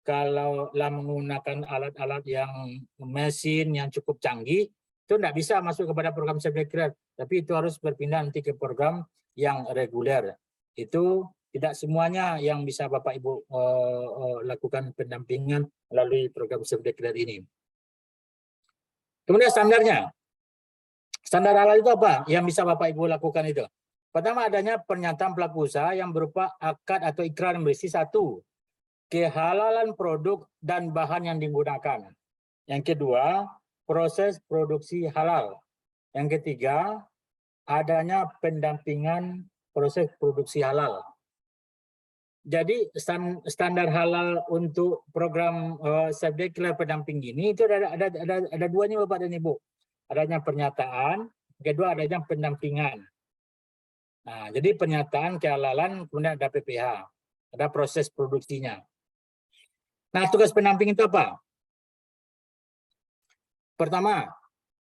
kalau menggunakan alat-alat yang mesin yang cukup canggih, itu tidak bisa masuk kepada program Safety, tapi itu harus berpindah nanti ke program yang reguler. Itu tidak semuanya yang bisa Bapak Ibu lakukan pendampingan melalui program Safety ini. Kemudian standarnya. Standar halal itu apa yang bisa Bapak Ibu lakukan itu? Pertama, adanya pernyataan pelaku usaha yang berupa akad atau ikrar yang berisi 1, kehalalan produk dan bahan yang digunakan. Yang kedua, proses produksi halal. Yang ketiga, adanya pendampingan proses produksi halal. Jadi standar halal untuk program Safety pendamping ini itu ada duanya Bapak dan Ibu. Adanya pernyataan, kedua adanya pendampingan. Nah, jadi pernyataan kehalalan, kemudian ada PPH, ada proses produksinya. Nah, tugas pendamping itu apa? Pertama,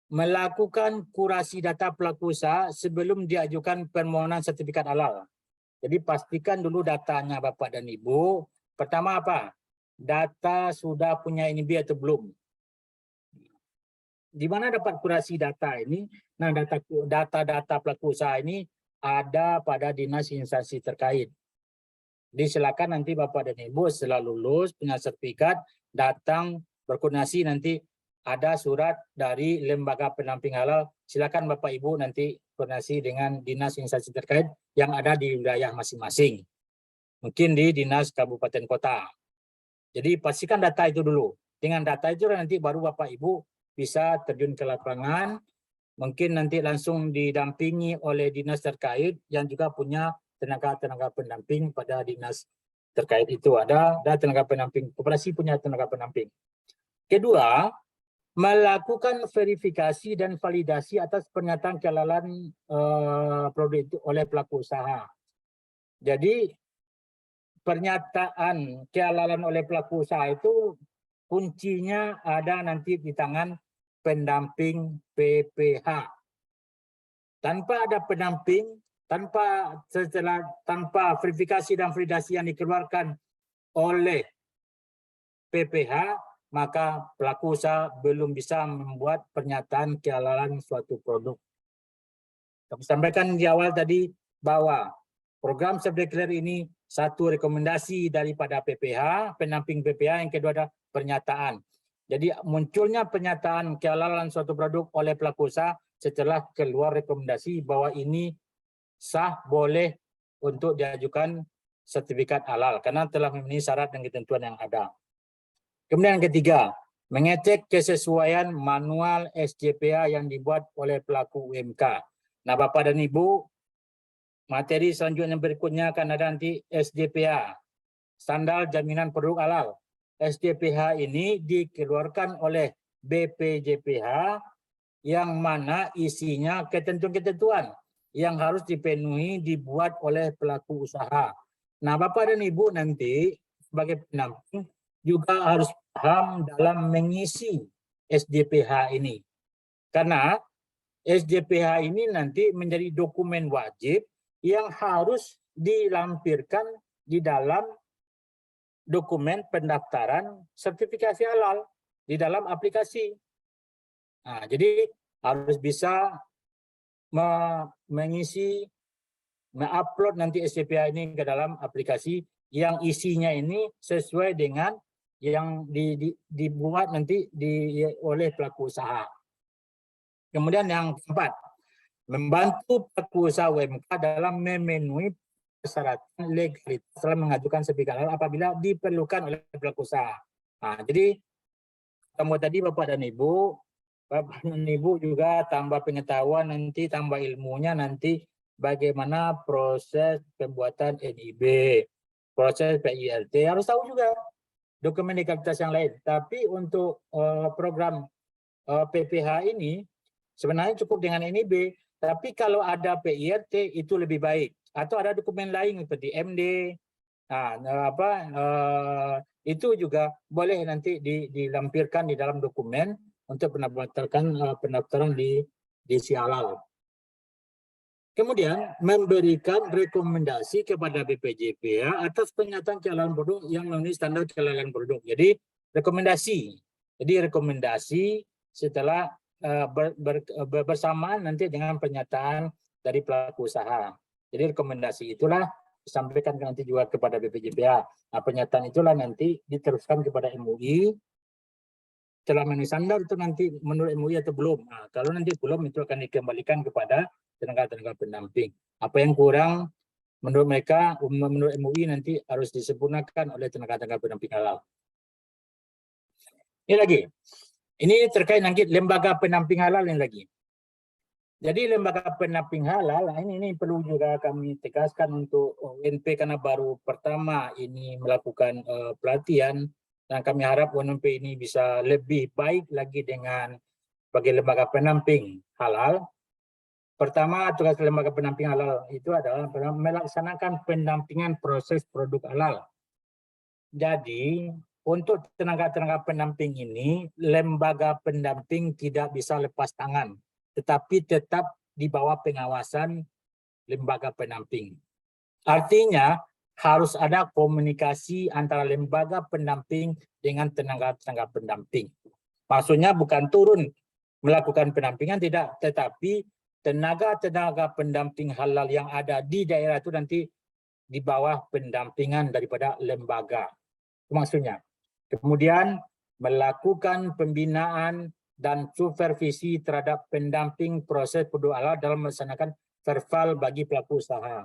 melakukan kurasi data pelaku usaha sebelum diajukan permohonan sertifikat halal. Jadi pastikan dulu datanya Bapak dan Ibu. Pertama apa? Data sudah punya NIB atau belum? Di mana dapat kurasi data ini? Nah, data pelaku usaha ini ada pada dinas instansi terkait. Jadi silakan nanti Bapak dan Ibu setelah lulus punya sertifikat, datang berkoordinasi, nanti ada surat dari lembaga pendamping halal, silakan Bapak Ibu nanti koordinasi dengan dinas instansi terkait yang ada di wilayah masing-masing. Mungkin di dinas kabupaten kota. Jadi pastikan data itu dulu. Dengan data itu nanti baru Bapak Ibu bisa terjun ke lapangan, mungkin nanti langsung didampingi oleh dinas terkait yang juga punya tenaga pendamping pada dinas terkait itu ada tenaga pendamping, koperasi punya tenaga pendamping. Kedua, melakukan verifikasi dan validasi atas pernyataan kehalalan produk itu oleh pelaku usaha. Jadi pernyataan kehalalan oleh pelaku usaha itu kuncinya ada nanti di tangan pendamping PPH. Tanpa ada pendamping, tanpa verifikasi dan validasi yang dikeluarkan oleh PPH, maka pelaku usaha belum bisa membuat pernyataan kehalalan suatu produk. Kami sampaikan di awal tadi bahwa program self-declare ini satu rekomendasi daripada PPH, pendamping PPH, yang kedua ada pernyataan. Jadi munculnya pernyataan kehalalan suatu produk oleh pelaku usaha setelah keluar rekomendasi bahwa ini sah, boleh untuk diajukan sertifikat halal karena telah memenuhi syarat dan ketentuan yang ada. Kemudian yang ketiga, mengecek kesesuaian manual SJPA yang dibuat oleh pelaku UMK. Nah, Bapak dan Ibu, materi selanjutnya berikutnya akan ada nanti SJPA, Standar Jaminan Produk Halal. SJPH ini dikeluarkan oleh BPJPH yang mana isinya ketentuan-ketentuan yang harus dipenuhi dibuat oleh pelaku usaha. Nah, Bapak dan Ibu nanti sebagai pendamping juga harus paham dalam mengisi SJPH ini. Karena SJPH ini nanti menjadi dokumen wajib yang harus dilampirkan di dalam dokumen pendaftaran sertifikasi halal di dalam aplikasi. Nah, jadi harus bisa mengisi, mengupload nanti SJPH ini ke dalam aplikasi yang isinya ini sesuai dengan yang dibuat nanti oleh pelaku usaha. Kemudian yang keempat, membantu pelaku usaha UMK dalam memenuhi persyaratan legalitas dalam mengajukan sertifikat halal apabila diperlukan oleh pelaku usaha. Nah, jadi kamu tadi Bapak dan Ibu juga tambah pengetahuan nanti, tambah ilmunya nanti bagaimana proses pembuatan NIB, proses PIRT, harus tahu juga dokumen legalitas yang lain. Tapi untuk program PPH ini sebenarnya cukup dengan NIB, tapi kalau ada PIRT itu lebih baik. Atau ada dokumen lain seperti MD, itu juga boleh nanti dilampirkan di dalam dokumen untuk pendaftaran di halal. Kemudian memberikan rekomendasi kepada BPJPH atas pernyataan kehalalan produk yang memenuhi standar kehalalan produk. Jadi rekomendasi. Setelah bersamaan nanti dengan pernyataan dari pelaku usaha. Jadi rekomendasi itulah disampaikan nanti juga kepada BPJPH. Nah, pernyataan itulah nanti diteruskan kepada MUI. Setelah memenuhi standar itu nanti menurut MUI atau belum. Nah, kalau nanti belum itu akan dikembalikan kepada tenaga-tenaga pendamping. Apa yang kurang menurut mereka, menurut MUI nanti harus disempurnakan oleh tenaga-tenaga pendamping halal. Ini lagi. Ini terkait nanti lembaga pendamping halal ini lagi. Jadi lembaga pendamping halal ini perlu juga kami tegaskan untuk UNP karena baru pertama ini melakukan pelatihan, dan kami harap UNP ini bisa lebih baik lagi dengan sebagai lembaga pendamping halal. Pertama, tugas lembaga pendamping halal itu adalah melaksanakan pendampingan proses produk halal. Jadi untuk tenaga-tenaga pendamping ini, lembaga pendamping tidak bisa lepas tangan, tetapi tetap di bawah pengawasan lembaga pendamping. Artinya harus ada komunikasi antara lembaga pendamping dengan tenaga-tenaga pendamping. Maksudnya bukan turun melakukan pendampingan, tidak, tetapi tenaga-tenaga pendamping halal yang ada di daerah itu nanti di bawah pendampingan daripada lembaga. Maksudnya. Kemudian melakukan pembinaan dan supervisi terhadap pendamping proses produk halal dalam melaksanakan verbal bagi pelaku usaha.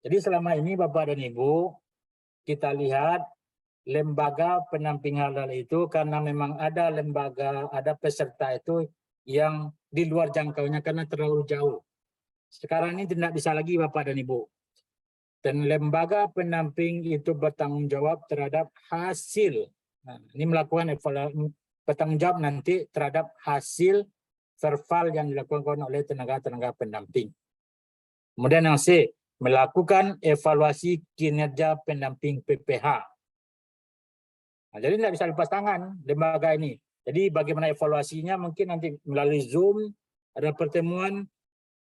Jadi selama ini Bapak dan Ibu, kita lihat lembaga pendamping halal itu karena memang ada lembaga, ada peserta itu yang di luar jangkauannya karena terlalu jauh. Sekarang ini tidak bisa lagi Bapak dan Ibu. dan lembaga pendamping itu bertanggung jawab terhadap hasil. Nah, ini melakukan bertanggung jawab nanti terhadap hasil verbal yang dilakukan oleh tenaga-tenaga pendamping. Kemudian yang C, melakukan evaluasi kinerja pendamping PPH. Nah, jadi tidak bisa lepas tangan lembaga ini. Jadi bagaimana evaluasinya mungkin nanti melalui Zoom, ada pertemuan,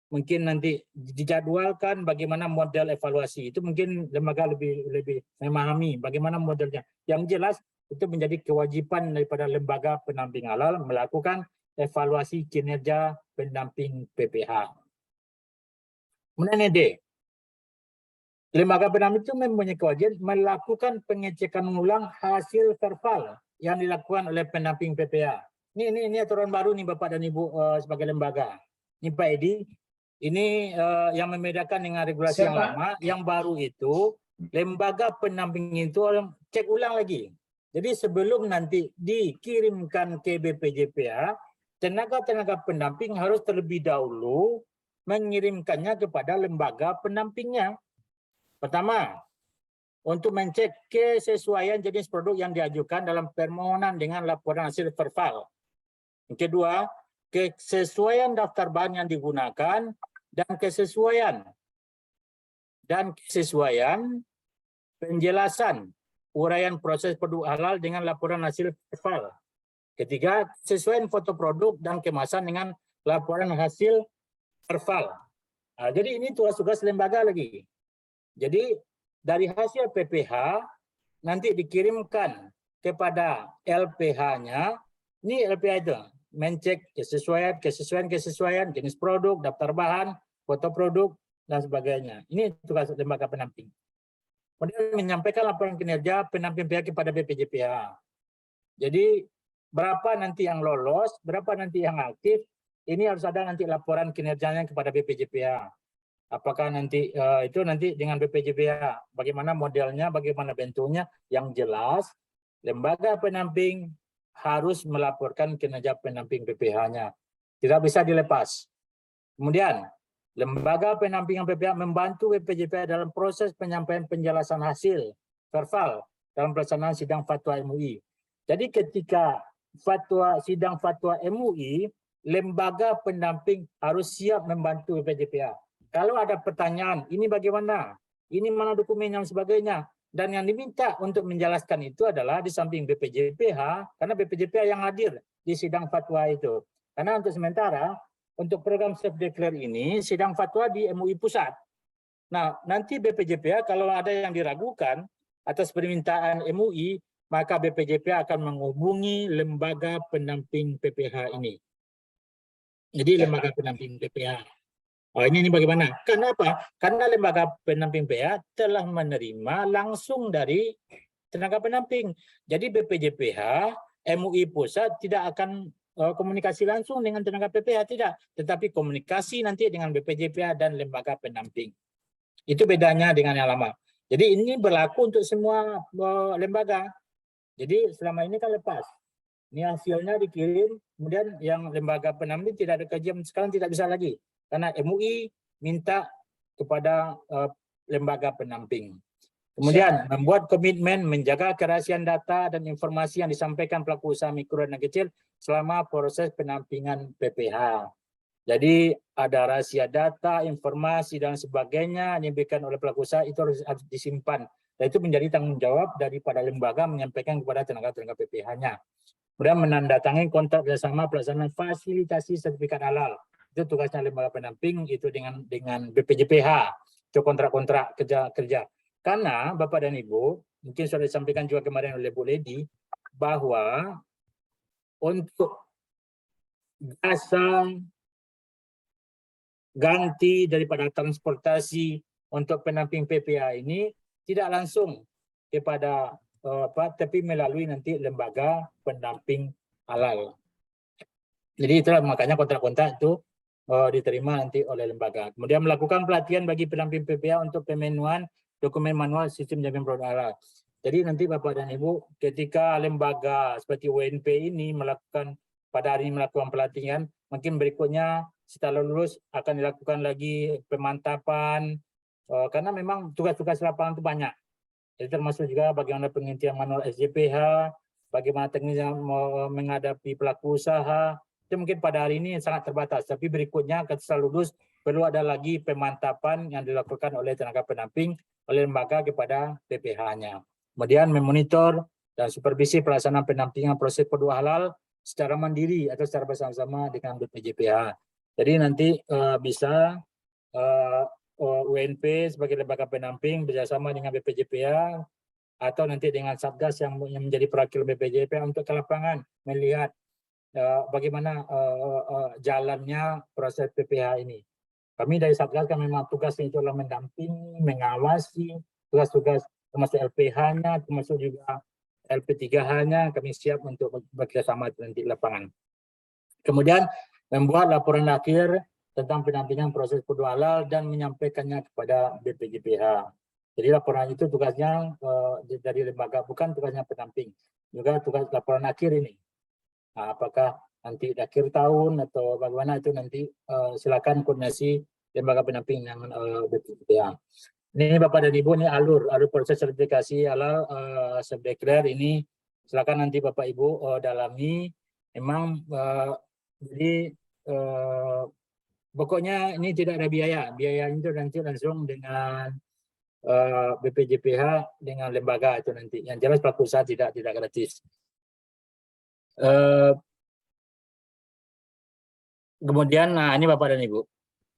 mungkin nanti dijadwalkan bagaimana model evaluasi. Itu mungkin lembaga lebih memahami bagaimana modelnya. Yang jelas itu menjadi kewajiban daripada lembaga pendamping halal melakukan evaluasi kinerja pendamping PPH. Kemudian D, lembaga pendamping itu mempunyai kewajiban melakukan pengecekan ulang hasil verbal yang dilakukan oleh pendamping PPH. Ini aturan baru nih Bapak dan Ibu sebagai lembaga. Ini Pak Edi, ini yang membedakan dengan regulasi yang lama. Yang baru itu lembaga pendamping itu cek ulang lagi. Jadi sebelum nanti dikirimkan ke BPJPH, tenaga-tenaga pendamping harus terlebih dahulu mengirimkannya kepada lembaga pendampingnya. Pertama, untuk mencek kesesuaian jenis produk yang diajukan dalam permohonan dengan laporan hasil verbal. Yang kedua, kesesuaian daftar bahan yang digunakan dan kesesuaian penjelasan uraian proses produk halal dengan laporan hasil verbal. Ketiga, kesesuaian foto produk dan kemasan dengan laporan hasil verbal. Nah, jadi ini tugas-tugas lembaga lagi. Jadi dari hasil PPH nanti dikirimkan kepada LPH-nya. Ini LPH itu mencek kesesuaian jenis produk, daftar bahan, foto produk dan sebagainya. Ini tugas lembaga pendamping. Kemudian menyampaikan laporan kinerja pendamping pihak kepada BPJPH. Jadi berapa nanti yang lolos, berapa nanti yang aktif, ini harus ada nanti laporan kinerjanya kepada BPJPH. Apakah nanti itu nanti dengan BPJPH, bagaimana modelnya, bagaimana bentuknya, yang jelas lembaga pendamping harus melaporkan kinerja pendamping PPH-nya. Tidak bisa dilepas. Kemudian, lembaga pendamping PPH membantu BPJPH dalam proses penyampaian penjelasan hasil verbal dalam pelaksanaan sidang fatwa MUI. Jadi ketika sidang fatwa MUI, lembaga pendamping harus siap membantu BPJPH. Kalau ada pertanyaan, ini bagaimana? Ini mana dokumen dan sebagainya? Dan yang diminta untuk menjelaskan itu adalah di samping BPJPH, karena BPJPH yang hadir di sidang fatwa itu. Karena untuk sementara, untuk program self-declare ini, sidang fatwa di MUI Pusat. Nah, nanti BPJPH kalau ada yang diragukan atas permintaan MUI, maka BPJPH akan menghubungi lembaga pendamping PPH ini. Jadi lembaga pendamping PPH. Oh, ini bagaimana? Kenapa? Karena lembaga pendamping PPH telah menerima langsung dari tenaga pendamping. Jadi BPJPH, MUI Pusat tidak akan komunikasi langsung dengan tenaga PPH, tidak. Tetapi komunikasi nanti dengan BPJPH dan lembaga pendamping. Itu bedanya dengan yang lama. Jadi ini berlaku untuk semua lembaga. Jadi selama ini kan lepas. Ini hasilnya dikirim, kemudian yang lembaga pendamping tidak ada kajian, sekarang tidak bisa lagi. Karena MUI minta kepada lembaga pendamping. Kemudian membuat komitmen menjaga kerahasiaan data dan informasi yang disampaikan pelaku usaha mikro dan kecil selama proses pendampingan PPH. Jadi ada rahasia data, informasi dan sebagainya yang diberikan oleh pelaku usaha itu harus disimpan. Dan itu menjadi tanggung jawab daripada lembaga menyampaikan kepada tenaga-tenaga PPH-nya. Kemudian menandatangani kontrak bersama pelaksanaan fasilitasi sertifikat halal. Itu tugasnya lembaga pendamping itu dengan BPJPH, itu kontrak-kontrak kerja. Karena Bapak dan Ibu, mungkin sudah disampaikan juga kemarin oleh Bu Lady, bahwa untuk jasa ganti daripada transportasi untuk pendamping PPH ini tidak langsung kepada tapi melalui nanti lembaga pendamping halal. Jadi itulah makanya kontrak-kontrak itu diterima nanti oleh lembaga. Kemudian melakukan pelatihan bagi pendamping PPH untuk pemenuhan dokumen manual sistem jaminan produk halal. Jadi nanti Bapak dan Ibu, ketika lembaga seperti UNP ini melakukan pada hari ini melakukan pelatihan, mungkin berikutnya setelah lulus akan dilakukan lagi pemantapan, karena memang tugas-tugas lapangan itu banyak. Jadi termasuk juga bagaimana penghentian manual SJPH, bagaimana teknisnya menghadapi pelaku usaha. Itu mungkin pada hari ini sangat terbatas, tapi berikutnya setelah lulus perlu ada lagi pemantapan yang dilakukan oleh tenaga pendamping oleh lembaga kepada PPH-nya. Kemudian memonitor dan supervisi pelaksanaan pendampingan proses produk halal secara mandiri atau secara bersama-sama dengan BPJPH. Jadi nanti bisa UNP sebagai lembaga pendamping bersama dengan BPJPH atau nanti dengan Satgas yang menjadi perwakilan BPJPH untuk ke lapangan melihat bagaimana jalannya proses PPH ini. Kami dari Satgas kan memang tugasnya itu adalah mendampingi, mengawasi tugas-tugas termasuk LPH-nya, termasuk juga LP3H-nya, kami siap untuk bekerjasama nanti di lapangan. Kemudian membuat laporan akhir tentang pendampingan proses produk halal dan menyampaikannya kepada BPJPH. Jadi laporan itu tugasnya dari lembaga, bukan tugasnya pendamping. Juga tugas laporan akhir ini. Nah, apakah nanti di akhir tahun atau bagaimana itu nanti silakan koordinasi lembaga pendamping dengan BPJPH. Ini Bapak dan Ibu, ini alur proses sertifikasi halal Subdeklar ini silakan nanti Bapak Ibu dalami. Memang jadi pokoknya ini tidak ada biaya. Biaya itu nanti langsung dengan BPJPH dengan lembaga itu nanti. Yang jelas pelaku usaha tidak gratis. Kemudian, nah ini Bapak dan Ibu.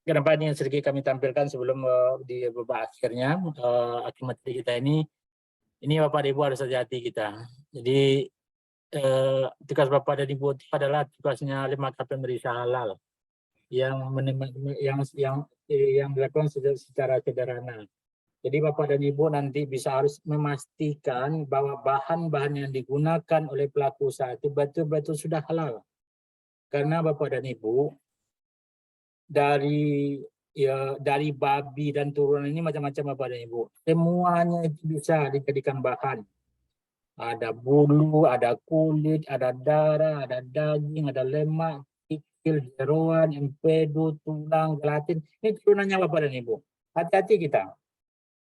Kenapa ini sedikit kami tampilkan sebelum di babak akhirnya akhir materi kita ini Bapak dan Ibu harus hati-hati kita. Jadi tugas Bapak dan Ibu itu adalah tugasnya lembaga pemeriksa halal yang dilakukan secara sederhana. Jadi Bapak dan Ibu nanti harus memastikan bahwa bahan-bahan yang digunakan oleh pelaku usaha itu betul-betul sudah halal. Karena Bapak dan Ibu dari babi dan turunan ini macam-macam Bapak dan Ibu. Semuanya itu bisa dijadikan bahan. Ada bulu, ada kulit, ada darah, ada daging, ada lemak, kikil, jeroan, empedu, tulang, gelatin. Ini turunannya Bapak dan Ibu. Hati-hati kita.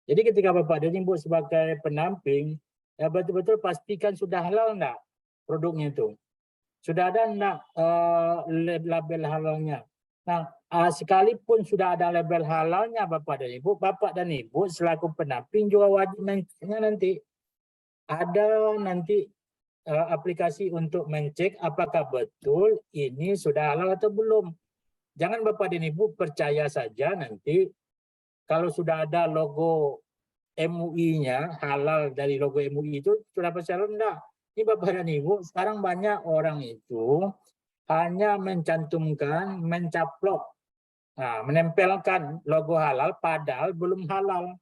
Jadi ketika Bapak dan Ibu sebagai pendamping, ya betul-betul pastikan sudah halal enggak produknya itu. Sudah ada enggak label halalnya. Nah, sekalipun sudah ada label halalnya Bapak dan Ibu selaku pendamping juga wajib nanti ada nanti aplikasi untuk mencek apakah betul ini sudah halal atau belum. Jangan Bapak dan Ibu percaya saja nanti kalau sudah ada logo MUI-nya, halal dari logo MUI itu sudah pasti halal enggak. Ini Bapak dan Ibu, sekarang banyak orang itu hanya mencantumkan, mencaplok, menempelkan logo halal padahal belum halal.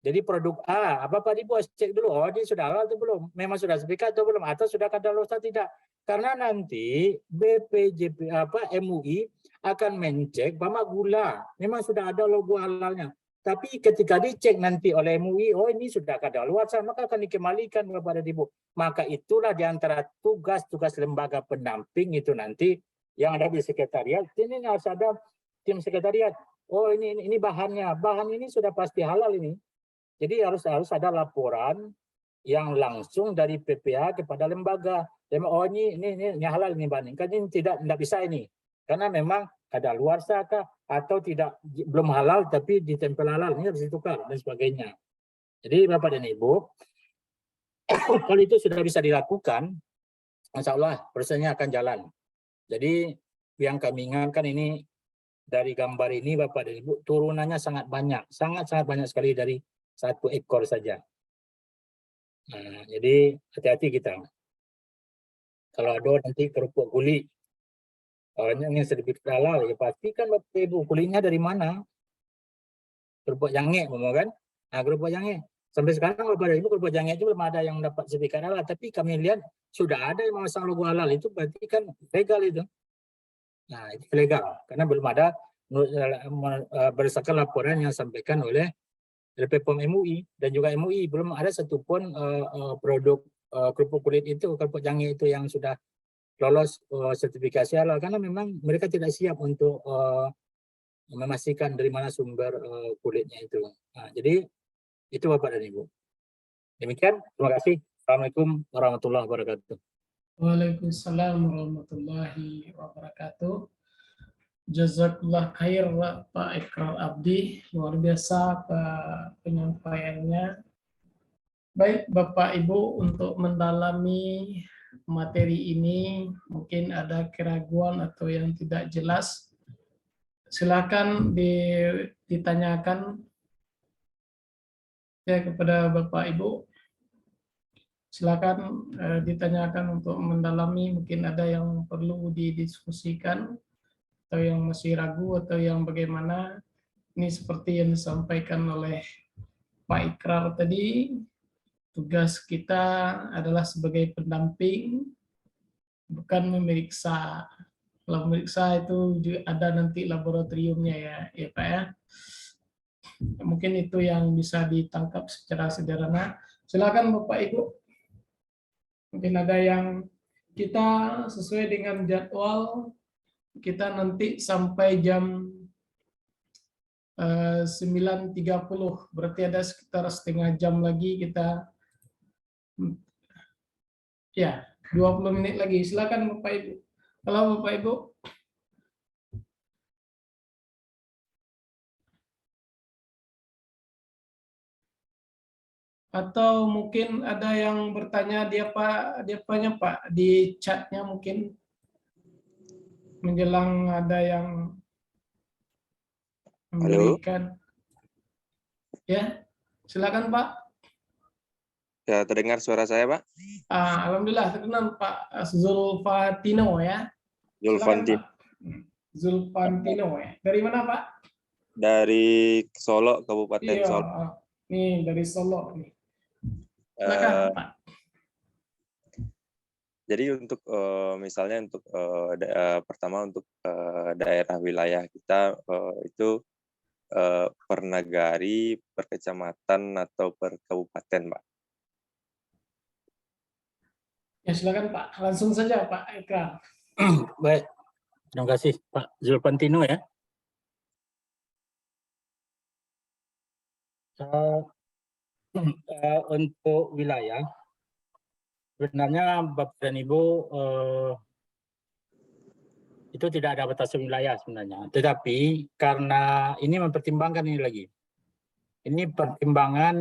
Jadi produk A, Bapak Ibu cek dulu, oh dia sudah halal atau belum? Memang sudah sertifikat atau belum? Atau sudah kadaluarsa atau tidak? Karena nanti MUI akan mencek bahwa gula memang sudah ada logo halalnya. Tapi ketika dicek nanti oleh MUI, oh ini sudah kadaluarsa, maka akan dikembalikan kepada Ibu. Maka itulah diantara tugas-tugas lembaga pendamping itu nanti yang ada di sekretariat. Ini harus ada tim sekretariat. Oh ini bahannya, bahan ini sudah pasti halal ini. Jadi harus ada laporan yang langsung dari PPH kepada lembaga. Oh ini halal ini Bang. Kan ini tidak bisa ini. Karena memang kadaluarsa kah atau tidak belum halal tapi ditempel halal, ini harus ditukar dan sebagainya. Jadi Bapak dan Ibu, kalau itu sudah bisa dilakukan, insya Allah prosesnya akan jalan. Jadi yang kami ingatkan ini dari gambar ini Bapak dan Ibu turunannya sangat banyak, sangat banyak sekali dari 1 ekor saja. Nah, jadi hati-hati kita. Kalau ada nanti kerupuk kulit, yang sedikit halal, ya pastikan Bapak Ibu kulitnya dari mana? Kerupuk jange, kan? Nah, kerupuk jange. Sampai sekarang Bapak Ibu kerupuk jange itu belum ada yang dapat sertifikat halal, tapi kami lihat sudah ada yang memasang logo halal, itu berarti kan legal itu. Nah, itu legal karena belum ada berdasarkan laporan yang disampaikan oleh LPPOM MUI dan juga MUI belum ada satupun produk kerupuk kulit itu, kerupuk jange itu yang sudah lolos sertifikasi halal karena memang mereka tidak siap untuk memastikan dari mana sumber kulitnya itu. Nah, jadi itu Bapak dan Ibu. Demikian, terima kasih. Assalamualaikum warahmatullahi wabarakatuh. Waalaikumsalam warahmatullahi wabarakatuh. Jazakallah khair Pak Ikrar Abdi, luar biasa penyampaiannya. Baik Bapak Ibu, untuk mendalami materi ini mungkin ada keraguan atau yang tidak jelas, silakan ditanyakan ya kepada Bapak Ibu. Silakan ditanyakan untuk mendalami, mungkin ada yang perlu didiskusikan atau yang masih ragu atau yang bagaimana. Ini seperti yang disampaikan oleh Pak Ikrar tadi, tugas kita adalah sebagai pendamping, bukan memeriksa. Kalau memeriksa itu ada nanti laboratoriumnya ya Pak ya. Mungkin itu yang bisa ditangkap secara sederhana. Silakan Bapak Ibu. Mungkin ada yang kita sesuai dengan jadwal, kita nanti sampai jam 9.30, berarti ada sekitar setengah jam lagi kita, ya 20 menit lagi. Silakan Bapak Ibu. Halo Bapak Ibu. Atau mungkin ada yang bertanya diapanya Pak di chatnya, mungkin menjelang ada yang memberikan. Ya, silakan Pak. Ya, terdengar suara saya, Pak? Alhamdulillah terkenal Pak Zulfantino ya. Zulfantino. Zulfantino ya. Dari mana Pak? Dari Solo, Kabupaten Iya, Solo. nih dari Solo nih. Silakan Pak. Jadi untuk misalnya untuk pertama untuk daerah wilayah kita itu per nagari, per kecamatan atau per kabupaten, Pak. Ya silakan Pak, langsung saja Pak Eka. Baik, terima kasih Pak Zulfantino ya. Untuk wilayah, sebenarnya Bapak dan Ibu itu tidak ada batasan wilayah sebenarnya. Tetapi karena ini mempertimbangkan ini lagi. Ini pertimbangan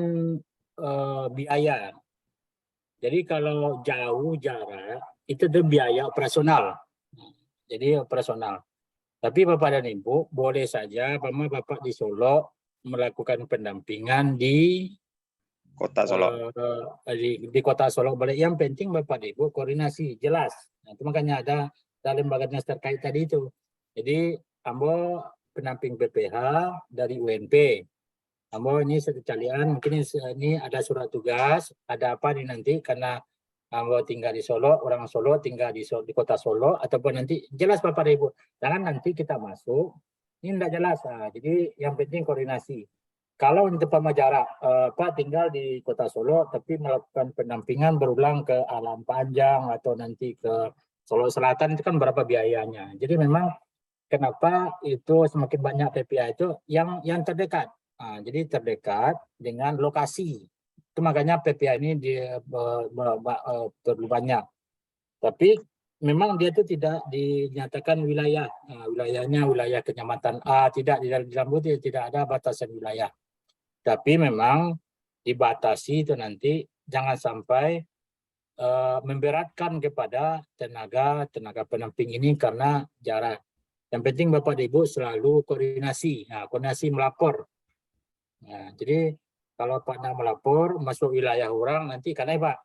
biaya. Jadi kalau jauh jarak itu biaya operasional. Jadi operasional. Tapi Bapak dan Ibu boleh saja Bapak di Solo melakukan pendampingan di Kota Solo. Di Kota Solo boleh. Yang penting Bapak dan Ibu koordinasi jelas. Nah, itu makanya ada lembaga dinas terkait tadi itu. Jadi Ambo pendamping PPH dari UNP. Ambo ini sekalian mungkin ini ada surat tugas, ada apa nih nanti karena Ambo tinggal di Solo, orang Solo tinggal di Kota Solo, ataupun nanti jelas Bapak dan Ibu. Jangan nanti kita masuk ini tidak jelas. Nah, jadi yang penting koordinasi. Kalau untuk jarak, Pak tinggal di Kota Solo, tapi melakukan pendampingan berulang ke Alam Panjang atau nanti ke Solo Selatan, itu kan berapa biayanya. Jadi memang kenapa itu semakin banyak PPA itu yang terdekat. Nah, jadi terdekat dengan lokasi. Itu makanya PPA ini perlu banyak. Tapi memang dia itu tidak dinyatakan wilayah. Nah, wilayahnya wilayah kecamatan A, tidak di dalam itu tidak ada batasan wilayah. Tapi memang dibatasi itu nanti jangan sampai memberatkan kepada tenaga pendamping ini karena jarak. Yang penting Bapak dan Ibu selalu koordinasi. Nah, koordinasi melapor. Nah, jadi kalau Pak nak melapor masuk wilayah orang nanti karena Pak.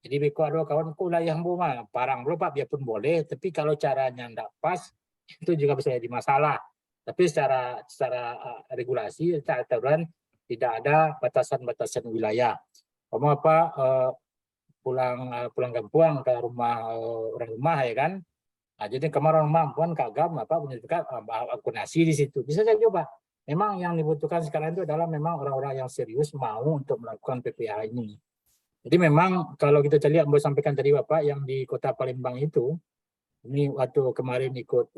Jadi beko ada kawan ku wilayah mah parang belum Pak biarpun boleh, tapi kalau caranya tidak pas itu juga bisa jadi masalah. Tapi secara regulasi, secara aturan tidak ada batasan-batasan wilayah. Kamu apa pulang kampung ke rumah orang rumah ya kan? Nah, jadi kemarin mampuan kagam apa menunjukkan akunasi di situ. Bisa saja Pak. Memang yang dibutuhkan sekarang itu adalah memang orang-orang yang serius mau untuk melakukan PPH ini. Jadi memang kalau kita lihat, mau sampaikan tadi Bapak yang di Kota Palembang itu, ini waktu kemarin ikut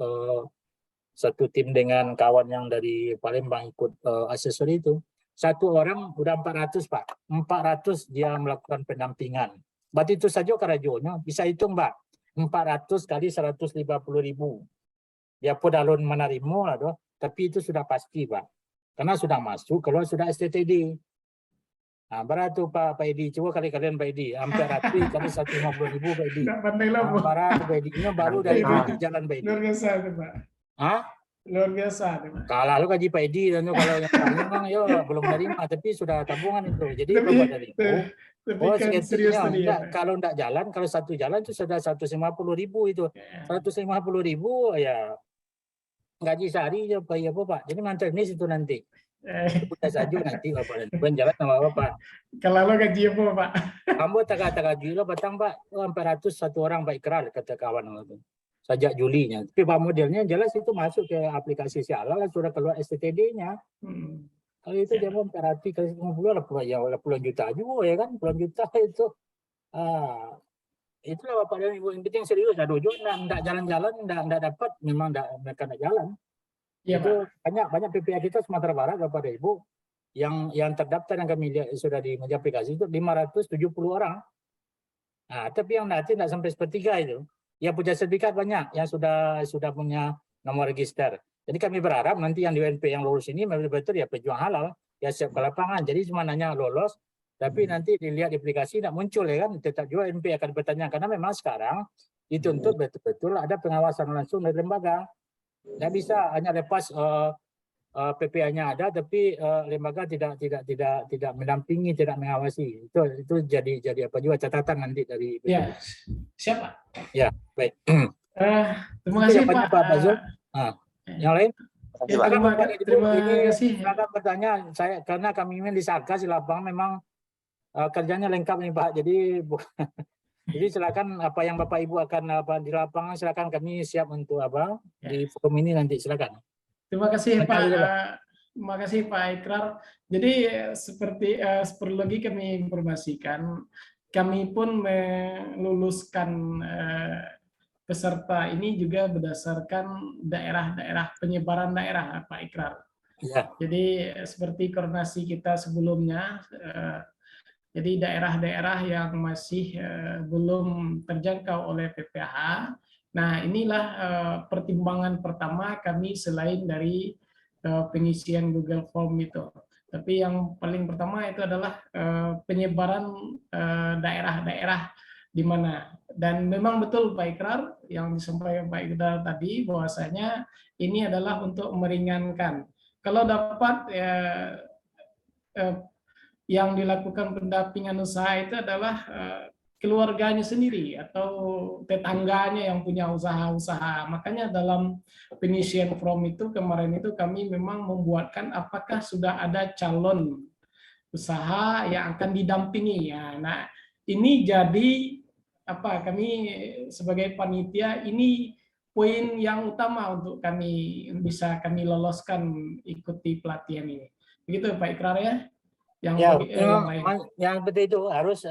satu tim dengan kawan yang dari Palembang ikut aksesori itu. Satu orang udah 400 Pak. 400 dia melakukan pendampingan. Berarti itu saja karajonya bisa hitung Pak. 400 kali 150.000. Dia pun alun menerima lah doh, tapi itu sudah pasti Pak. Karena sudah masuk kalau sudah STTD. Nah, berapa Pak Edi? Coba kali kalian Pak Edi. Hampir ratus kali 150.000 Pak Edi. Nggak pandai lah, Bu. Berapa Pak Edi? Ini baru dari gaji jalan Pak Edi. Luar biasa itu, Pak. Hah? Luar biasa itu, Pak. Kalau lu gaji Pak Edi dan kalau yang lain memang yo belum menerima tapi sudah tabungan itu. Jadi Tapi- Bapak dari itu. Tapi Oh, kan serius seketinya tadi ya, enggak, Pak. kalau enggak jalan, kalau satu jalan itu sudah 150.000 itu. Ya. 150.000 ya gaji sehari aja Pak, ya Pak. Jadi mantenis itu nanti. Udah saja nanti Bapak. Bukan jalan sama Bapak. Kalau lo gaji apa, Pak? Kamu tak gaji lo batang Pak. Oh, 400 satu orang Pak Ikrar kata kawan itu. Sejak Julinya. Tapi Pak modelnya jelas itu masuk ke aplikasi Sialal sudah keluar STTD-nya. Hmm. Kalau itu dia mau 400 kali 50 lah puluhan juta juga ya kan, puluhan juta itu. Itulah Bapak dan Ibu yang penting serius. Ada dojo enggak jalan-jalan, enggak dapat, memang mereka enggak jalan. Iya, Itu Pak. banyak PPA kita Sumatera Barat Bapak dan Ibu yang terdaftar yang kami lihat sudah di aplikasi itu 570 orang. Nah, tapi yang nanti enggak sampai sepertiga itu. Yang punya sertifikat banyak, yang sudah punya nomor register. Jadi kami berharap nanti yang di UNP yang lulus ini betul-betul ya pejuang halal, ya siap ke lapangan. Jadi cuma nanya lolos, tapi nanti dilihat di aplikasi tidak muncul ya kan, tetap juga UNP akan bertanya karena memang sekarang dituntut betul-betul ada pengawasan langsung dari lembaga. Tidak bisa hanya lepas PPA-nya ada, tapi lembaga tidak mendampingi, tidak mengawasi. Itu jadi apa juga catatan nanti dari. Ya, siapa? Ya, baik. Terima kasih jawabannya, Pak. Pak Fazul. Yang lain? Ya, Silakan, terima Bapak Ibu. terima Ini kasih. silakan bertanya. Saya karena kami ini di Satgas di lapangan memang kerjanya lengkap nih Pak. Jadi jadi silakan apa yang Bapak Ibu akan di lapangan silakan kami siap untuk di forum ini nanti silakan. Terima kasih Pak. Terima kasih, Pak. Terima kasih Pak Ikrar. Jadi seperti perlu lagi kami informasikan, kami pun meluluskan peserta ini juga berdasarkan daerah-daerah penyebaran daerah Pak Ikrar. Ya. Jadi seperti koordinasi kita sebelumnya, jadi daerah-daerah yang masih belum terjangkau oleh PPH. Nah, inilah pertimbangan pertama kami selain dari pengisian Google Form itu. Tapi yang paling pertama itu adalah penyebaran daerah-daerah di mana. Dan memang betul Pak Ikrar yang disampaikan Pak Ikrar tadi bahwasanya ini adalah untuk meringankan. Kalau dapat yang dilakukan pendampingan usaha itu adalah keluarganya sendiri atau tetangganya yang punya usaha-usaha. Makanya dalam pengisian form itu kemarin itu kami memang membuatkan apakah sudah ada calon usaha yang akan didampingi. Ya, nah, ini jadi kami sebagai panitia ini poin yang utama untuk kami bisa kami loloskan ikuti pelatihan ini. Begitu Pak Ikrar ya. Yang yang penting itu harus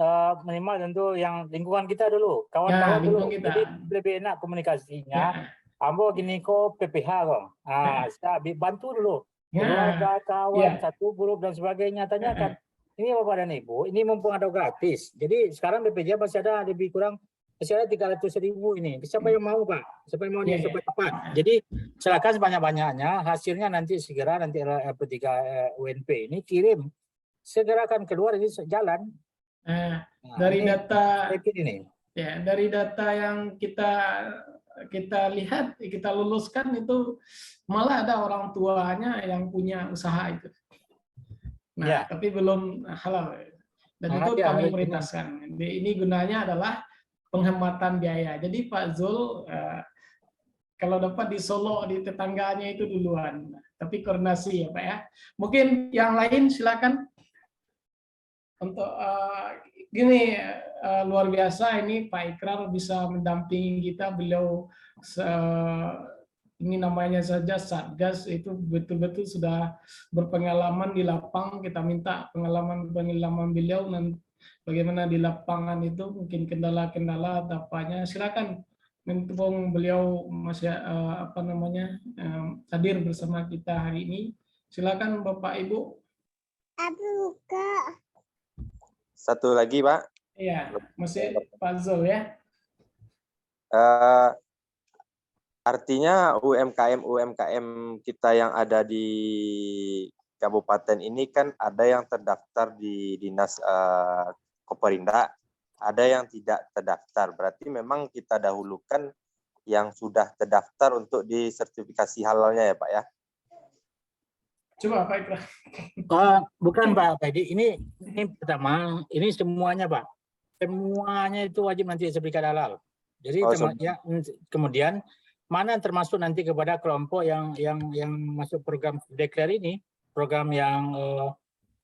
minimal tentu yang lingkungan kita dulu, kawan-kawan dulu. Kita. Jadi lebih enak komunikasinya. Ambo gini kok PPH kok. Saya bantu dulu. Keluarga, kawan, satu grup dan sebagainya tanyakan. Ini Bapak dan Ibu, ini mumpung ada gratis. Jadi sekarang BPJS masih ada lebih kurang masih ada 300.000 ini. Siapa yang mau Pak? Siapa yang mau nih supaya cepat? Jadi silakan sebanyak-banyaknya. Hasilnya nanti segera nanti P3 UNP ini kirim. Segera akan keluar ini jalan. Dari ini, data ini. Ya, dari data yang kita lihat, kita luluskan itu malah ada orang tuanya yang punya usaha itu. Nah, tapi belum halal. Dan itu kami prioritaskan. Ini gunanya adalah penghematan biaya. Jadi Pak Zul kalau dapat di Solo di tetangganya itu duluan. Tapi koordinasi ya Pak ya. Mungkin yang lain silakan. Untuk gini luar biasa ini Pak Ikrar bisa mendampingi kita. Beliau ini namanya saja Satgas itu betul-betul sudah berpengalaman di lapang. Kita minta pengalaman beliau dan bagaimana di lapangan itu mungkin kendala-kendala apanya. Silakan mumpung beliau masih hadir bersama kita hari ini. Silakan Bapak Ibu. Satu lagi, Pak. Iya, masih Pak Zul ya. Artinya UMKM kita yang ada di kabupaten ini kan ada yang terdaftar di Dinas Koperinda, ada yang tidak terdaftar. Berarti memang kita dahulukan yang sudah terdaftar untuk disertifikasi halalnya ya Pak ya? Coba Pak Ikrar. Bukan Pak Pedi, ini pertama, ini semuanya Pak. Semuanya itu wajib nanti sertifikat halal. Jadi kemudian mana termasuk nanti kepada kelompok yang masuk program Deklar ini, program yang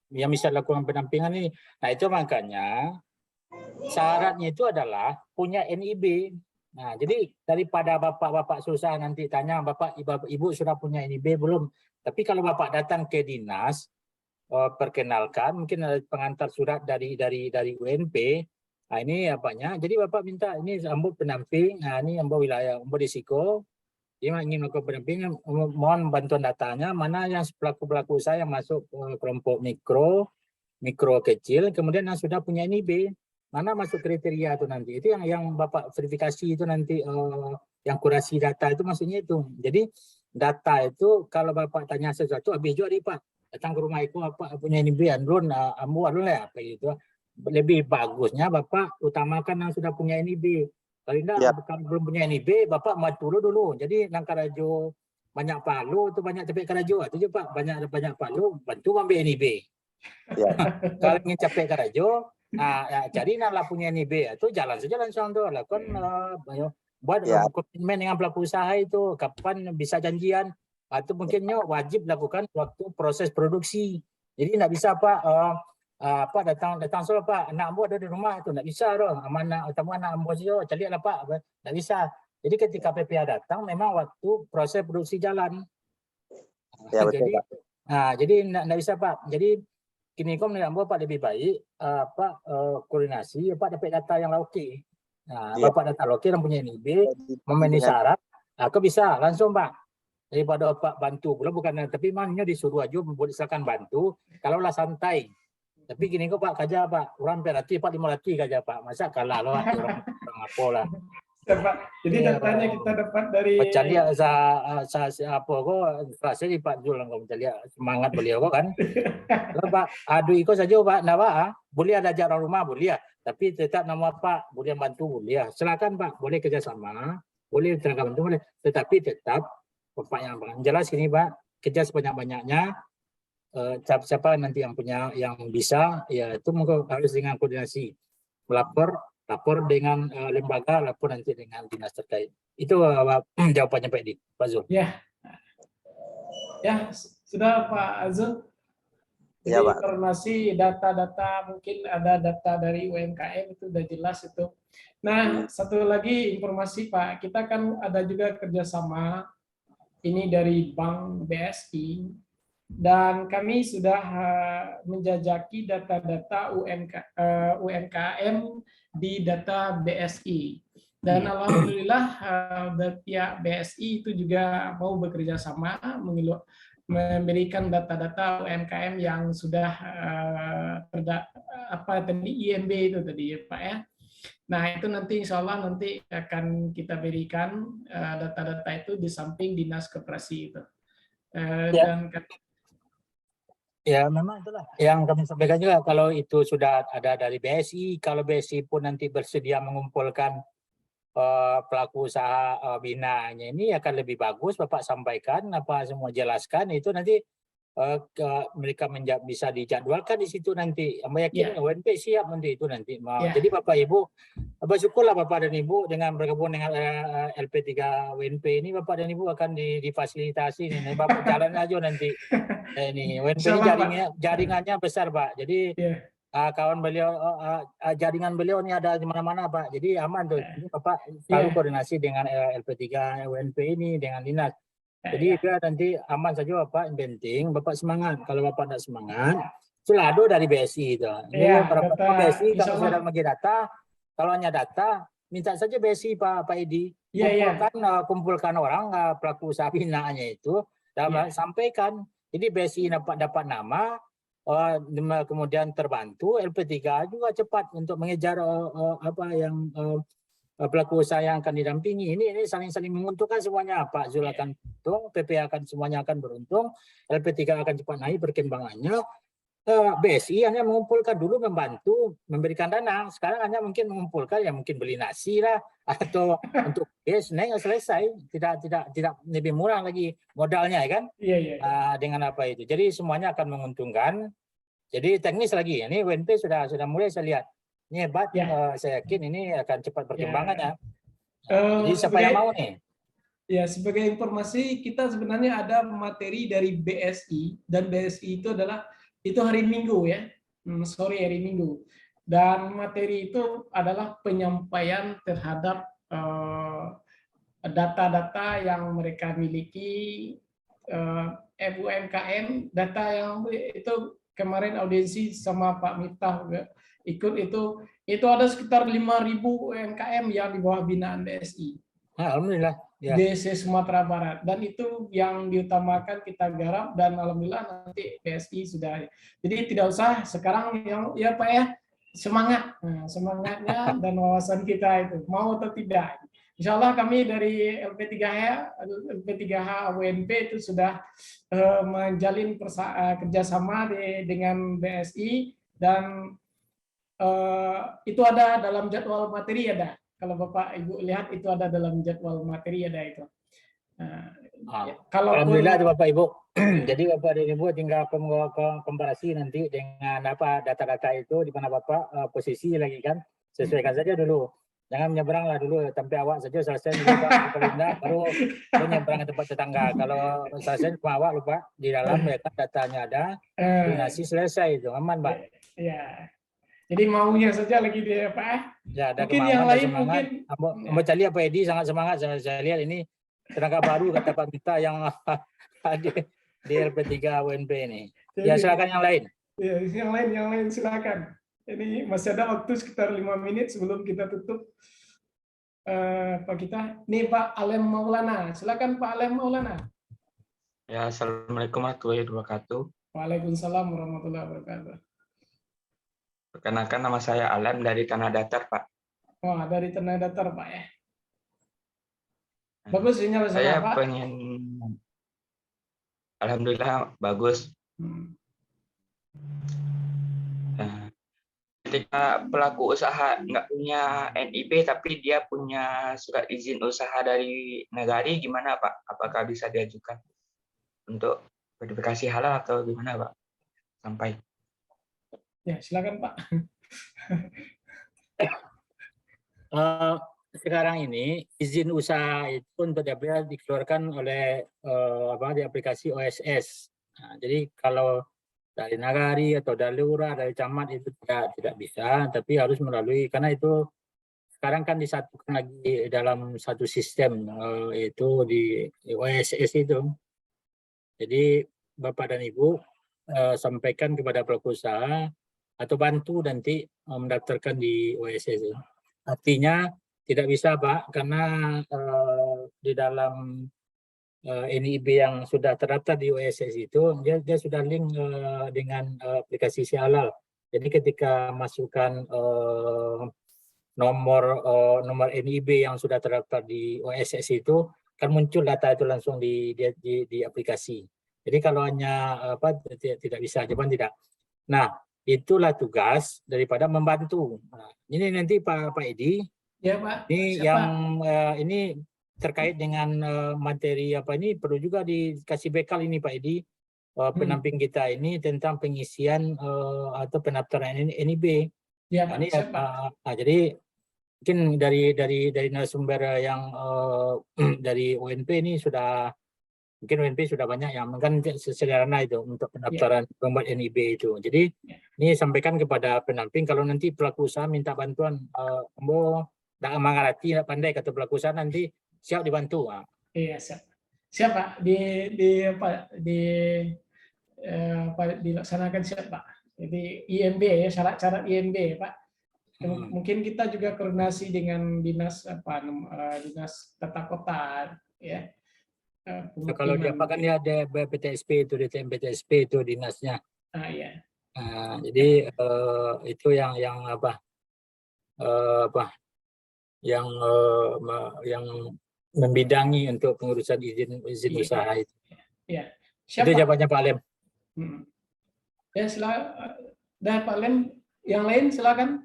bisa lakukan pendampingan ini. Nah itu makanya syaratnya itu adalah punya NIB. Nah jadi daripada bapak-bapak susah nanti tanya bapak ibu sudah punya NIB belum? Tapi kalau bapak datang ke dinas, perkenalkan mungkin ada pengantar surat dari UNP. Nah, ini apanya? Jadi bapak minta ini ambo pendamping. Nah, ini ambo wilayah, ambo risiko. Dia ingin melakukan pendampingan, mohon bantuan datanya. Mana yang pelaku usaha yang masuk kelompok mikro kecil, kemudian yang sudah punya NIB. Mana masuk kriteria itu nanti? Itu yang bapak verifikasi itu nanti yang kurasi data itu maksudnya itu. Jadi data itu kalau bapak tanya sesuatu habis juga Pak datang ke rumah itu apa punya NIB andun ambu lah apa gitu. Lebih bagusnya bapak utamakan yang sudah punya NIB. Kalau tidak belum punya NIB bapak matu dulu. Jadi Nangkarajo banyak palu itu banyak capek Karajo itu je Pak banyak palu bantu ambil NIB. Ya. Kalau ingin capek Karajo carilah punya NIB itu jalan saja langsung tuh lakukan buat komitmen dengan pelaku usaha itu kapan bisa janjian atau mungkinnya wajib lakukan waktu proses produksi. Jadi tidak bisa Pak datang solo Pak anak ambo ada di rumah itu tidak bisa dong anak ambo saja carilah Pak tidak bisa. Jadi ketika PPH datang memang waktu proses produksi jalan. Ya, betul, jadi tidak bisa Pak. Jadi kini kau menurut ambo Pak lebih baik koordinasi Pak dapat data yang oke. Nah, bapak data lokal yang punya NIB memenuhi syarat, kau bisa langsung Pak. Daripada Pak bantu pula bukan, tapi maknanya disuruh aja silakan bantu. Kalaulah santai. Tapi gini kok Pak kerja Pak, orang berarti Pak 500 kerja Pak, masa kalah loh orang apa lah. Jadi datanya kita dapat dari. Mencari apa kok frase di Pak Zul kau mencari semangat beliau kok kan. Kalau Pak adu ikut saja Pak, nah Pak boleh ada jarak rumah boleh ya. Tapi tetap nama Pak, boleh bantu boleh ya. Silakan Pak, boleh kerjasama, boleh tenaga bantu boleh. Tetapi tetap Bapak yang jelas ini Pak, kerja sebanyak-banyaknya. Siapa nanti yang punya yang bisa, ya itu harus dengan koordinasi. Lapor dengan lembaga, lapor nanti dengan dinas terkait. Itu jawabannya Pak Zul. Ya, sudah Pak Azul. Jadi informasi data-data mungkin ada data dari UMKM itu sudah jelas itu. Nah, satu lagi informasi Pak, kita kan ada juga kerjasama ini dari Bank BSI dan kami sudah menjajaki data-data UMKM di data BSI. Dan alhamdulillah pihak BSI itu juga mau bekerja sama memberikan data-data UMKM yang sudah IMB itu tadi ya Pak ya. Nah itu nanti insya Allah nanti akan kita berikan data-data itu di samping dinas koperasi itu. Ya memang itulah yang kami sampaikan juga kalau itu sudah ada dari BSI, kalau BSI pun nanti bersedia mengumpulkan pelaku usaha binanya ini akan lebih bagus Bapak sampaikan apa semua jelaskan itu nanti mereka bisa dijadwalkan di situ nanti. Yakin UNP siap nanti itu nanti. Jadi Bapak Ibu bersyukurlah Bapak dan Ibu dengan bergabung dengan LP3 UNP ini Bapak dan Ibu akan difasilitasi ini. Bapak jalan aja nanti. Ini UNP ini jaringannya besar Pak. Jadi kawan beliau jaringan beliau ini ada di mana-mana Pak. Jadi aman tuh. Ini Bapak selalu koordinasi dengan LP3 UNP ini dengan dinas. Jadi nanti aman saja Bapak, yang penting Bapak semangat. Kalau Bapak tidak semangat, Celado dari BSI itu. Ini beberapa BSI kalau sudah bagi data, kalau hanya data minta saja BSI Pak Edi, Iya, iya. kumpulkan orang pelaku usaha binaannya itu, dan sampaikan. Jadi BSI dapat nama, kemudian terbantu, LP3 juga cepat untuk mengejar pelaku usaha yang akan didampingi. Ini saling menguntungkan semuanya. Pak Zul akan beruntung, PPA akan semuanya akan beruntung, LP3 akan cepat naik perkembangannya. BSI hanya mengumpulkan dulu, membantu memberikan dana. Sekarang hanya mungkin mengumpulkan, ya mungkin beli nasi lah atau untuk sebenarnya selesai, tidak lebih murah lagi modalnya, kan? Iya. Dengan apa itu. Jadi semuanya akan menguntungkan. Jadi teknis lagi. Ini WNP sudah mulai saya lihat. Ini hebat, saya yakin ini akan cepat perkembangannya. Jadi siapa yang mau nih? Ya, sebagai informasi, kita sebenarnya ada materi dari BSI, dan BSI itu adalah hari Minggu ya, sore hari Minggu. Dan materi itu adalah penyampaian terhadap data-data yang mereka miliki, UMKM, data yang itu kemarin audiensi sama Pak Miftah ikut itu ada sekitar 5.000 UMKM yang di bawah binaan BSI. Alhamdulillah. Ya. Di Sumatera Barat, dan itu yang diutamakan kita garap, dan alhamdulillah nanti BSI sudah. Jadi tidak usah sekarang yang Pak ya, semangatnya dan wawasan kita itu mau atau tidak. Insya Allah kami dari LP3H WNP itu sudah menjalin kerjasama dengan BSI, dan itu ada dalam jadwal materi ada. Kalau Bapak Ibu lihat itu ada dalam jadwal materi ada itu. Alhamdulillah Bapak Ibu. Jadi Bapak dan Ibu tinggal komparasi nanti dengan data-data itu di mana Bapak posisi lagi, kan. Sesuaikan saja dulu. Jangan menyeberanglah dulu sampai awak saja selesai dulu Pak, baru menyeberang ke tempat tetangga. Kalau selesai cuma awak lupa di dalam ya kan datanya ada, koordinasi selesai itu aman Pak. Iya. Jadi maunya saja lagi dia Pak. Ya, ada mungkin kemauan, yang lain semangat. mungkin. Mbak Cali apa Edi sangat semangat. Saya lihat ini tenaga baru kata Pak Mita yang di LP3 WNP ini. Ya silakan yang lain. Ya, yang lain silakan. Ini masih ada waktu sekitar 5 menit sebelum kita tutup. Pak kita. Nih Pak Alem Maulana. Silakan Pak Alem Maulana. Ya, Assalamualaikum warahmatullahi wabarakatuh. Waalaikumsalam warahmatullahi wabarakatuh. Perkenalkan, nama saya Alem dari Tanah Datar, Pak. Oh, dari Tanah Datar, Pak ya. Bagus sinyal saya Pak. pengen, alhamdulillah bagus. Ketika pelaku usaha nggak punya NIB tapi dia punya surat izin usaha dari negara, gimana Pak? Apakah bisa diajukan untuk verifikasi halal atau gimana Pak? Sampai. Ya, silakan Pak. Sekarang ini izin usaha itu untuk dikeluarkan oleh di aplikasi OSS. Nah, jadi kalau dari nagari atau dari lurah, dari camat itu tidak bisa, tapi harus melalui, karena itu sekarang kan disatukan lagi dalam satu sistem, yaitu di OSS itu. Jadi Bapak dan Ibu sampaikan kepada pelaku usaha atau bantu nanti mendaftarkan di OSS. Artinya tidak bisa Pak, karena di dalam NIB yang sudah terdaftar di OSS itu dia sudah link dengan aplikasi Si Halal. Jadi ketika masukkan nomor NIB yang sudah terdaftar di OSS itu kan muncul data itu langsung di aplikasi. Jadi kalau hanya tidak bisa, jawaban tidak. Nah, itulah tugas daripada membantu. Nah, ini nanti Pak Edi. Ya Pak. Ini siapa? Yang ini terkait dengan materi ini perlu juga dikasih bekal ini Pak Edi, penamping kita ini tentang pengisian atau pendaftaran NIB. Ya Pak. Ini jadi mungkin dari narasumber yang dari UNP ini mungkin UNP sudah banyak yang kan sederhana itu untuk pendaftaran pembuat NIB itu. Jadi ini sampaikan kepada penamping, kalau nanti pelaku usaha minta bantuan, tidak mengerti, tidak pandai kata pelaku usaha, nanti siap dibantu. Iya siap. Siap Pak. Dilaksanakan siap Pak. Jadi IMB ya, syarat-syarat IMB ya Pak. Mungkin kita juga koordinasi dengan dinas dinas tata kota ya. Nah, kalau dia apa kan dia ada BPTSP itu, DTM BPTSP itu dinasnya. Ya. Jadi itu yang yang membidangi untuk pengurusan izin Iya. usaha itu. Ya. Itu jawabannya Pak Lem. Ya, silakan. Dah Pak Lem, yang lain silakan.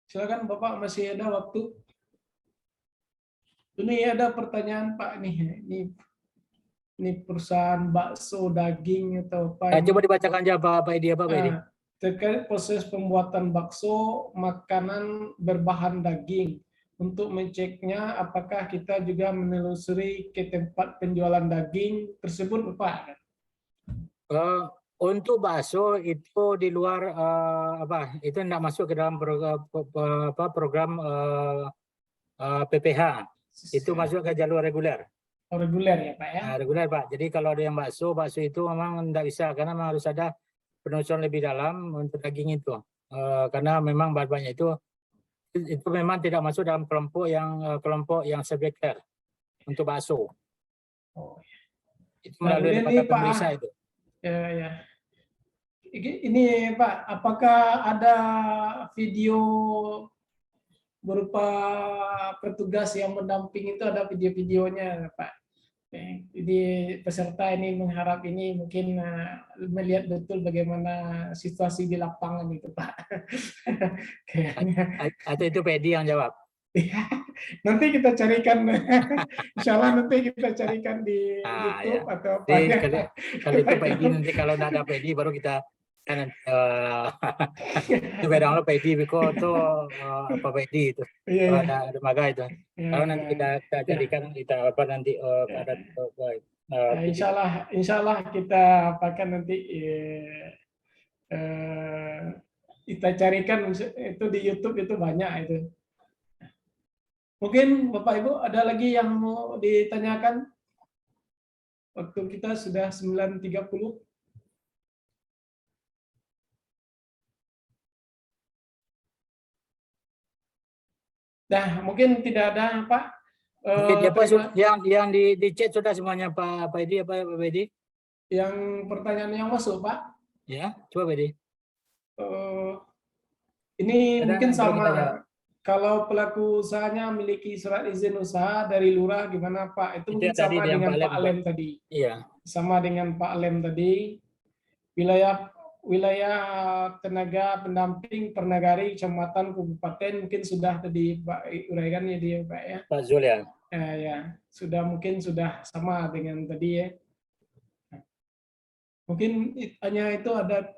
Silakan Bapak, masih ada waktu. Ini ada pertanyaan Pak nih. Ini perusahaan bakso daging atau apa? Coba dibacakan aja Pak Edi, Pak Edi. Terkait proses pembuatan bakso makanan berbahan daging. Untuk menceknya apakah kita juga menelusuri ke tempat penjualan daging tersebut Pak? Untuk bakso itu di luar itu tidak masuk ke dalam program PPH. Itu masuk ke jalur reguler. Reguler ya Pak ya? Reguler Pak. Jadi kalau ada yang bakso itu memang tidak bisa karena memang harus ada penelusuran lebih dalam untuk daging itu. Karena memang bahan-bahannya itu memang tidak masuk dalam kelompok yang subjekter untuk bakso. Itu melalui lembaga pemeriksa itu. Ya. Ini Pak, apakah ada video berupa petugas yang mendamping itu, ada video-videonya Pak? Jadi peserta ini mengharap ini mungkin melihat betul bagaimana situasi di lapangan itu Pak. Atau itu Pedi yang jawab? Nanti kita carikan, insya Allah nanti kita carikan di YouTube ya. atau apa. Kalau itu Pedi, nanti kalau tidak ada Pedi baru kita itu beda lo Pedi Biko itu apa Pedi itu ada maga itu kalau nanti kita jadikan kita apa nanti ada Insya Allah kita apakan nanti kita carikan itu di YouTube itu banyak itu. Mungkin Bapak Ibu ada lagi yang mau ditanyakan? Waktu kita sudah 9.30. Nah, mungkin tidak ada Pak. Yang di chat sudah semuanya Pak Edi apa Pak Edi? Yang pertanyaan yang masuk Pak? Ya, coba Pak Edi. Ini mungkin sama. Kalau pelaku usahanya memiliki surat izin usaha dari lurah gimana Pak? Itu mungkin sama dengan Pak Alem tadi. Iya. Sama dengan Pak Alem tadi. Wilayah tenaga pendamping per nagari, kecamatan, kabupaten mungkin sudah tadi Pak uraikan ya dia Pak ya. Pak Zul ya. Ya, mungkin sudah sama dengan tadi ya. Mungkin hanya itu ada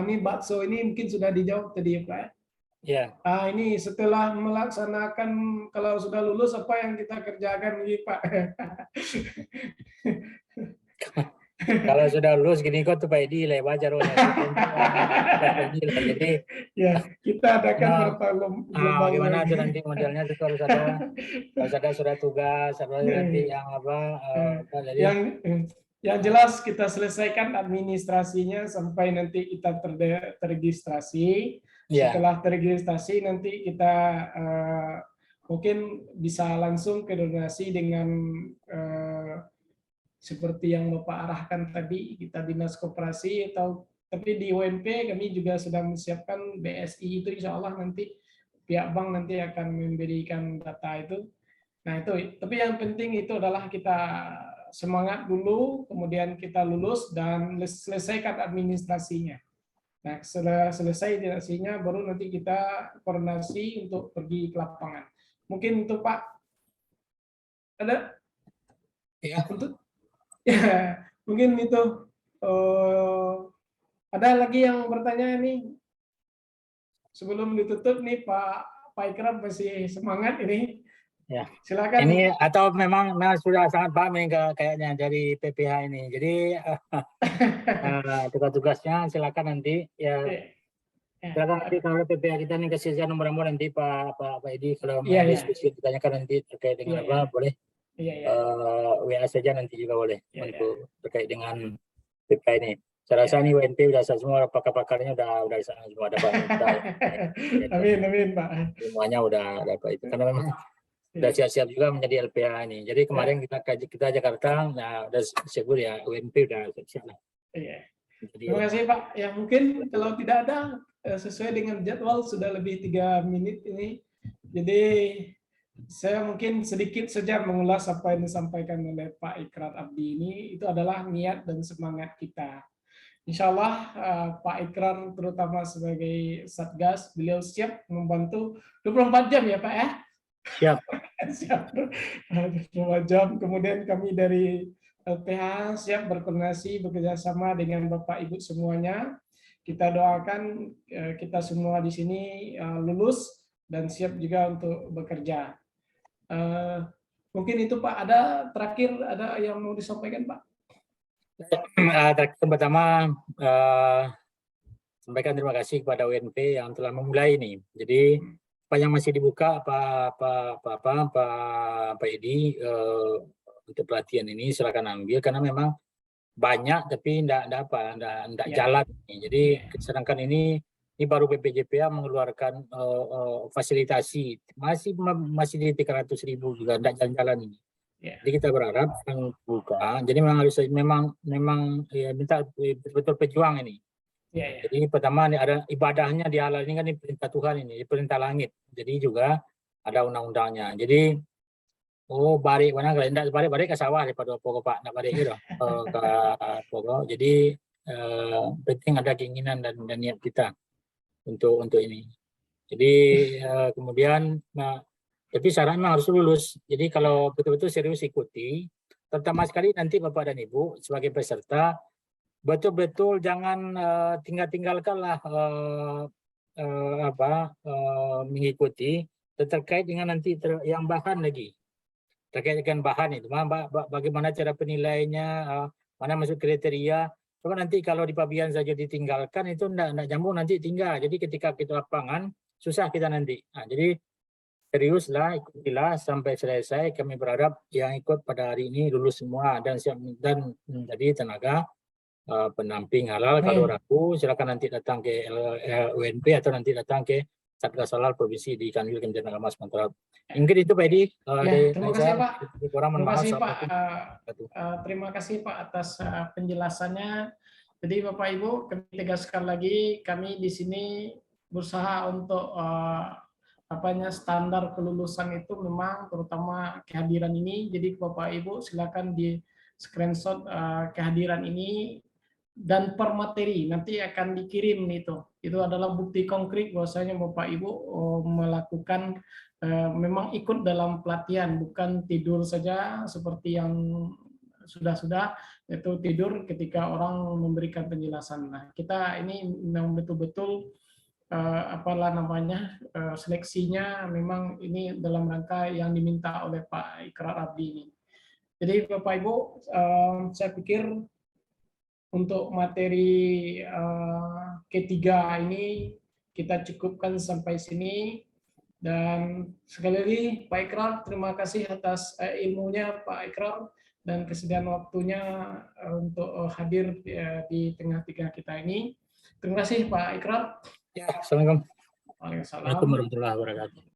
ini bakso ini mungkin sudah dijawab tadi ya Pak. Ya. Ini setelah melaksanakan kalau sudah lulus apa yang kita kerjakan ini Pak? Kalau sudah lulus gini kok tuh Pak Edi lah wajar jadi ya kita adakan gimana tuh nanti modelnya itu harus ada surat tugas nanti yang apa jadi yang jelas kita selesaikan administrasinya sampai nanti kita terregistrasi. Setelah terregistrasi nanti kita mungkin bisa langsung koordinasi dengan seperti yang Bapak arahkan tadi, kita dinas koperasi tapi di UMP kami juga sudah menyiapkan BSI itu insya Allah nanti pihak bank nanti akan memberikan data itu. Nah itu, tapi yang penting itu adalah kita semangat dulu, kemudian kita lulus dan selesaikan administrasinya. Nah setelah selesai administrasinya baru nanti kita koordinasi untuk pergi ke lapangan. Mungkin untuk Pak ada? Ya. Untuk ya, mungkin itu. Ada lagi yang bertanya nih? Sebelum ditutup nih Pak Ikram masih semangat ini. Ya. Silakan. Ini atau memang sudah sangat paham ini kayaknya dari PPH ini. Jadi tugas-tugasnya silakan nanti ya. Silakan nanti kalau PPH kita nih kasih nomor nanti Pak Edi kalau mau diskusi ditanyakan nanti terkait dengan apa boleh. WA saja nanti juga boleh untuk terkait dengan PPH ini. Saya rasa ini UNP udah semua pakar-pakarnya udah di sana semua ada Pak Miftah, Amin Pak. semuanya udah apa itu karena memang udah siap-siap juga menjadi LPA ini. Jadi kemarin kita Jakarta, nah udah siap ya UNP udah siap lah. Iya. Jadi, Terima kasih Pak. Ya mungkin kalau tidak ada sesuai dengan jadwal sudah lebih 3 menit ini. Jadi saya mungkin sedikit saja mengulas apa yang disampaikan oleh Pak Ikrar Abdi ini. Itu adalah niat dan semangat kita. Insya Allah Pak Ikrar terutama sebagai Satgas, beliau siap membantu 24 jam ya Pak ya? Siap. Siap. 24 jam. Kemudian kami dari LPH siap berkoordinasi bekerjasama dengan Bapak Ibu semuanya. Kita doakan kita semua di sini lulus dan siap juga untuk bekerja. Mungkin itu Pak. Terakhir ada yang mau disampaikan Pak? Pertama sampaikan terima kasih kepada UNP yang telah memulai ini. Jadi apa yang masih dibuka Pak Edi untuk pelatihan ini silakan ambil karena memang banyak tapi enggak jalan. Jadi sedangkan ini baru BPJPA mengeluarkan fasilitasi masih di 300.000 juga enggak jalan-jalan ini. Jadi kita berharap yang buka. Jadi memang ya, minta betul-betul pejuang ini. Jadi pertama ada ibadahnya di halal ini kan ini perintah Tuhan ini, perintah langit. Jadi juga ada undang-undangnya. Jadi balik mana kalau tidak balik ke sawah daripada pokok Pak nak balik gitu ke pokok. Jadi penting ada keinginan dan niat kita untuk ini. Jadi kemudian tapi syaratnya harus lulus. Jadi kalau betul-betul serius ikuti, terutama sekali nanti Bapak dan Ibu sebagai peserta, betul-betul jangan tinggalkanlah mengikuti terkait dengan nanti yang bahan lagi. Terkait dengan bahan itu, bagaimana cara penilaiannya, mana masuk kriteria. Coba nanti kalau di pabian saja ditinggalkan itu enggak nyambung nanti tinggal. Jadi ketika kita lapangan susah kita nanti. Nah, jadi seriuslah, ikutilah sampai selesai. Kami berharap yang ikut pada hari ini lulus semua dan siap dan menjadi tenaga pendamping halal. Kalau ragu silakan nanti datang ke UNP atau nanti datang ke Satgas Halal Provinsi di Kanwil Kementerian Agama Sumatera. Mungkin itu Pak Edi. Terima kasih Pak. Terima kasih Pak. Terima kasih Pak atas penjelasannya. Jadi Bapak Ibu, kami tegaskan lagi, kami di sini berusaha untuk standar kelulusan itu memang terutama kehadiran ini. Jadi Bapak Ibu silakan di screenshot kehadiran ini dan per materi nanti akan dikirim itu adalah bukti konkret bahwasanya Bapak Ibu melakukan memang ikut dalam pelatihan, bukan tidur saja seperti yang sudah itu tidur ketika orang memberikan penjelasan. Nah, kita ini memang betul-betul seleksinya memang ini dalam rangka yang diminta oleh Pak Ikrar Abdi ini. Jadi Bapak Ibu, saya pikir untuk materi ketiga ini kita cukupkan sampai sini. Dan sekali lagi Pak Ikrar, terima kasih atas ilmunya Pak Ikrar dan kesediaan waktunya untuk hadir di tengah-tengah kita ini. Terima kasih Pak Ikrar. Ya, assalamualaikum. Waalaikumsalam. Assalamualaikum warahmatullahi wabarakatuh.